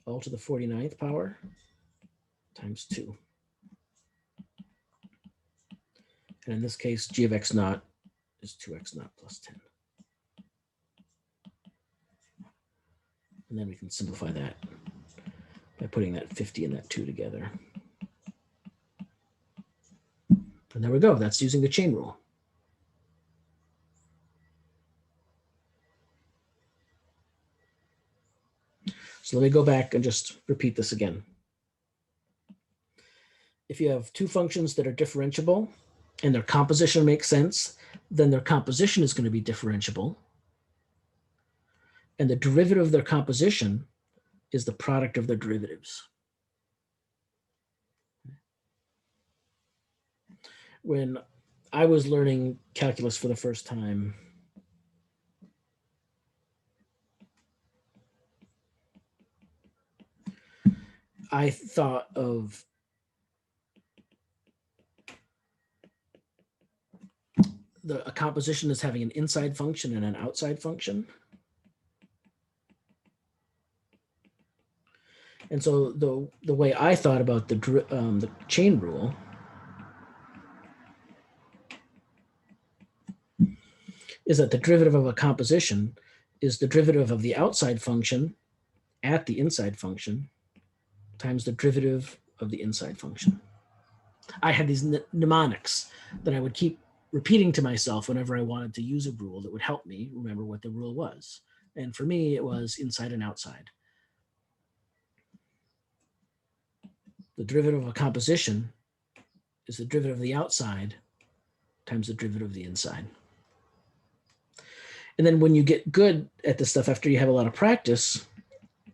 all to the 49th power times 2. And in this case, g of x naught is 2x naught plus 10. And then we can simplify that by putting that 50 and that 2 together. And there we go. That's using the chain rule. So let me go back and just repeat this again. If you have two functions that are differentiable and their composition makes sense, then their composition is going to be differentiable. And the derivative of their composition is the product of their derivatives. When I was learning calculus for the first time, I thought of a composition as having an inside function and an outside function. And so the way I thought about the chain rule is that the derivative of a composition is the derivative of the outside function at the inside function times the derivative of the inside function. I had these mnemonics that I would keep repeating to myself whenever I wanted to use a rule that would help me remember what the rule was. And for me, it was inside and outside. The derivative of a composition is the derivative of the outside times the derivative of the inside. And then when you get good at this stuff, after you have a lot of practice,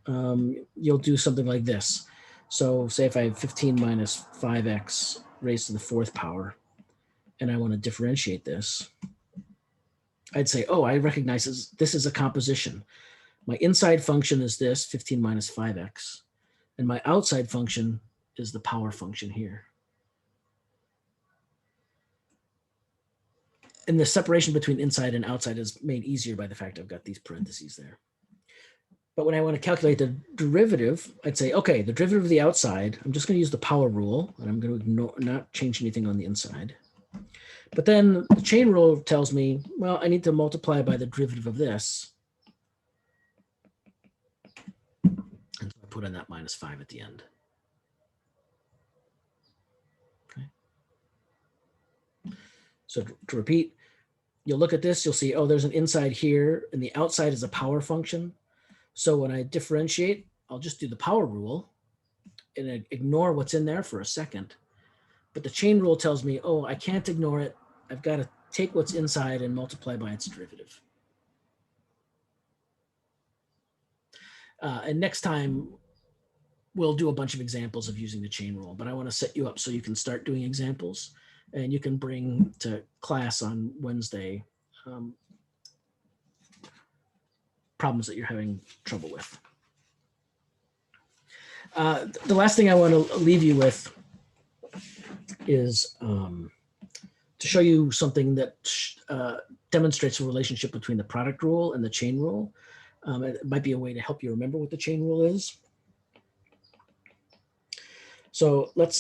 you'll do something like this. So say if I have 15 minus 5x raised to the 4th power, and I want to differentiate this, I'd say, oh, I recognize this is a composition. My inside function is this, 15 minus 5x, and my outside function is the power function here. And the separation between inside and outside is made easier by the fact I've got these parentheses there. But when I want to calculate the derivative, I'd say, okay, the derivative of the outside, I'm just going to use the power rule, and I'm going to ignore, not change anything on the inside. But then the chain rule tells me, well, I need to multiply by the derivative of this. And so I put in that -5 at the end. Okay. So to repeat, you'll look at this, you'll see, oh, there's an inside here, and the outside is a power function. So when I differentiate, I'll just do the power rule and ignore what's in there for a second. But the chain rule tells me, oh, I can't ignore it. I've got to take what's inside and multiply by its derivative. And next time, we'll do a bunch of examples of using the chain rule, but I want to set you up so you can start doing examples, and you can bring to class on Wednesday problems that you're having trouble with. The last thing I want to leave you with is to show you something that demonstrates a relationship between the product rule and the chain rule. It might be a way to help you remember what the chain rule is. So let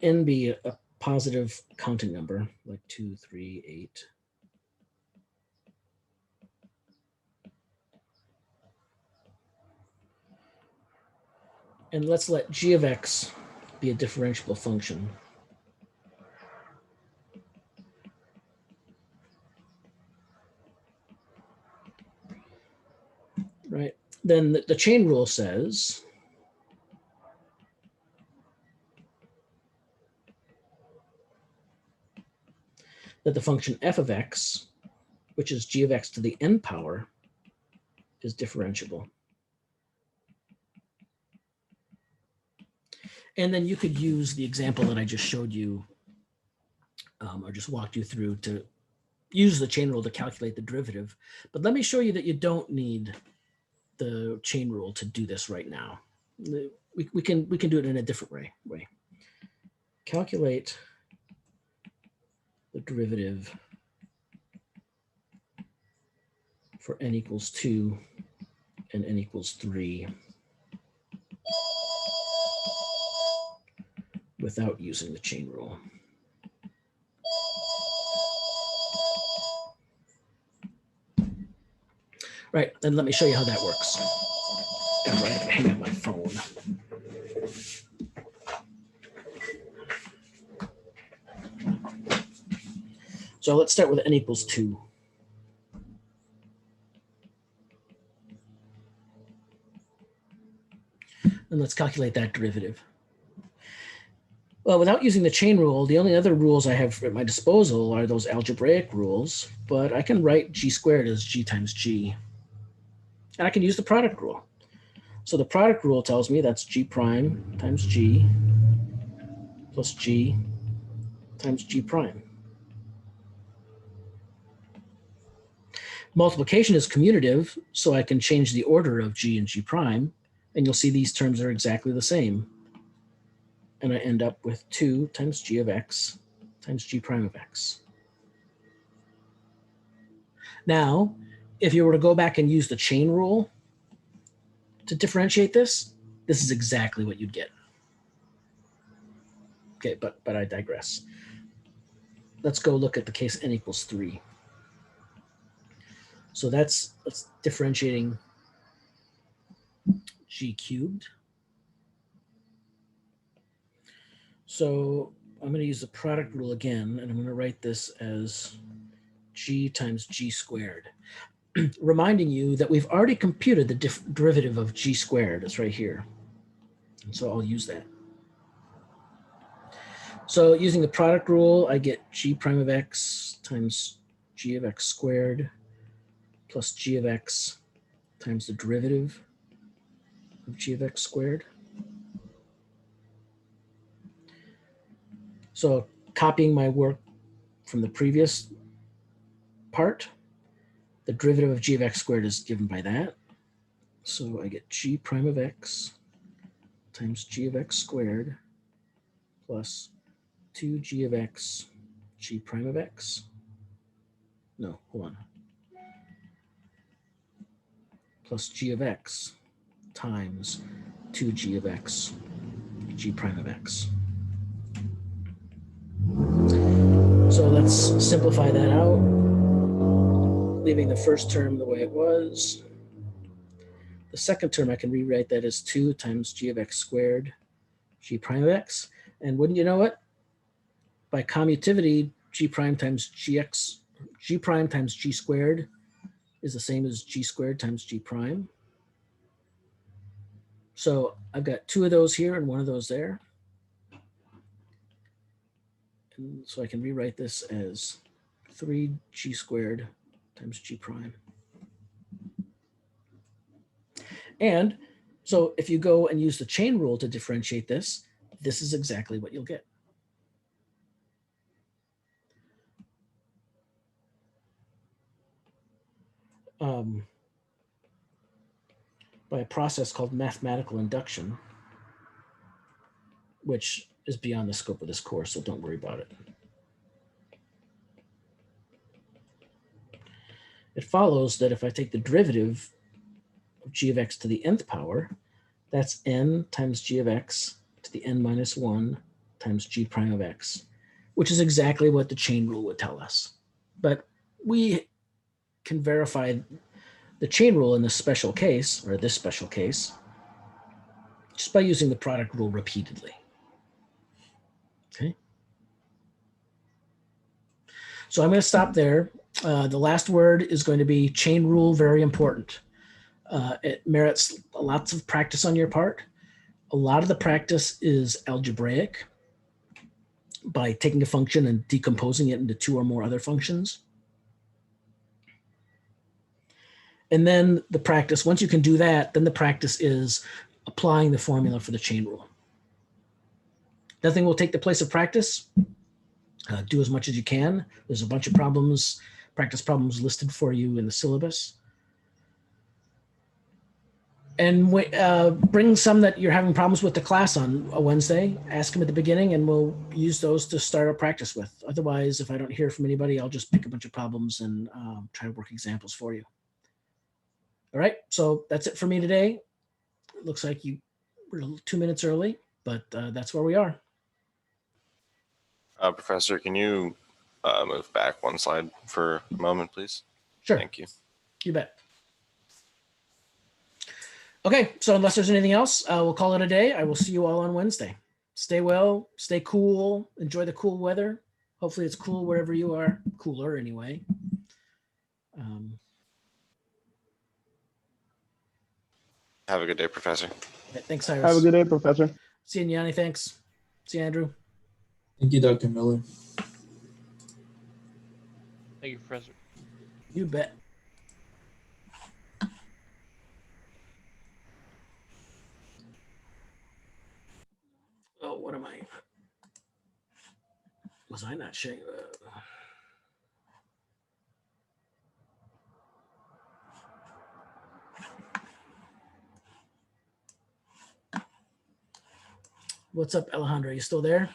n be a positive counting number, like 2, 3, 8. And let's let g of x be a differentiable function. Right. Then the chain rule says that the function f of x, which is g of x to the n power, is differentiable. And then you could use the example that I just showed you, or just walked you through, to use the chain rule to calculate the derivative. But let me show you that you don't need the chain rule to do this right now. We can do it in a different way. Calculate the derivative for n equals 2 and n equals 3 without using the chain rule. Right, and let me show you how that works. After I hang up my phone. So let's start with n equals 2. And let's calculate that derivative. Well, without using the chain rule, the only other rules I have at my disposal are those algebraic rules, but I can write g squared as g times g. And I can use the product rule. So the product rule tells me that's g prime times g plus g times g prime. Multiplication is commutative, so I can change the order of g and g prime, and you'll see these terms are exactly the same. And I end up with 2 times g of x times g prime of x. Now, if you were to go back and use the chain rule to differentiate this is exactly what you'd get. Okay, but I digress. Let's go look at the case n equals 3. So that's differentiating g cubed. So I'm going to use the product rule again, and I'm going to write this as g times g squared, reminding you that we've already computed the derivative of g squared. It's right here. And so I'll use that. So using the product rule, I get g prime of x times g of x squared plus g of x times the derivative of g of x squared. So copying my work from the previous part, the derivative of g of x squared is given by that. So I get g prime of x times g of x squared plus 2g of x g prime of x. No, hold on. Plus g of x times 2g of x, g prime of x. So let's simplify that out, leaving the first term the way it was. The second term, I can rewrite that as 2 times g of x squared, g prime of x. And wouldn't you know it? By commutativity, g prime times g prime times g squared is the same as g squared times g prime. So I've got 2 of those here and 1 of those there. And so I can rewrite this as 3g squared times g prime. And so if you go and use the chain rule to differentiate this, this is exactly what you'll get. By a process called mathematical induction, which is beyond the scope of this course, so don't worry about it. It follows that if I take the derivative of g of x to the nth power, that's n times g of x to the n minus 1 times g prime of x, which is exactly what the chain rule would tell us. But we can verify the chain rule in this special case, or this special case, just by using the product rule repeatedly. Okay. So I'm going to stop there. The last word is going to be chain rule, very important. It merits lots of practice on your part. A lot of the practice is algebraic by taking a function and decomposing it into 2 or more other functions. And then the practice, once you can do that, then the practice is applying the formula for the chain rule. Nothing will take the place of practice. Do as much as you can. There's a bunch of problems, practice problems listed for you in the syllabus. And bring some that you're having problems with the class on a Wednesday. Ask them at the beginning and we'll use those to start our practice with. Otherwise, if I don't hear from anybody, I'll just pick a bunch of problems and try to work examples for you. All right, so that's it for me today. It looks like you were 2 minutes early, but that's where we are. Professor, can you move back 1 slide for a moment, please? Sure. Thank you. You bet. Okay, so unless there's anything else, we'll call it a day. I will see you all on Wednesday. Stay well, stay cool, enjoy the cool weather. Hopefully it's cool wherever you are, cooler anyway. Have a good day, Professor. Thanks, Cyrus. Have a good day, Professor. See you, Yanni. Thanks. See you, Andrew. Thank you, Dr. Miller. Thank you, Professor. You bet. Oh, what am I? Was I not sharing? What's up, Alejandro? You still there?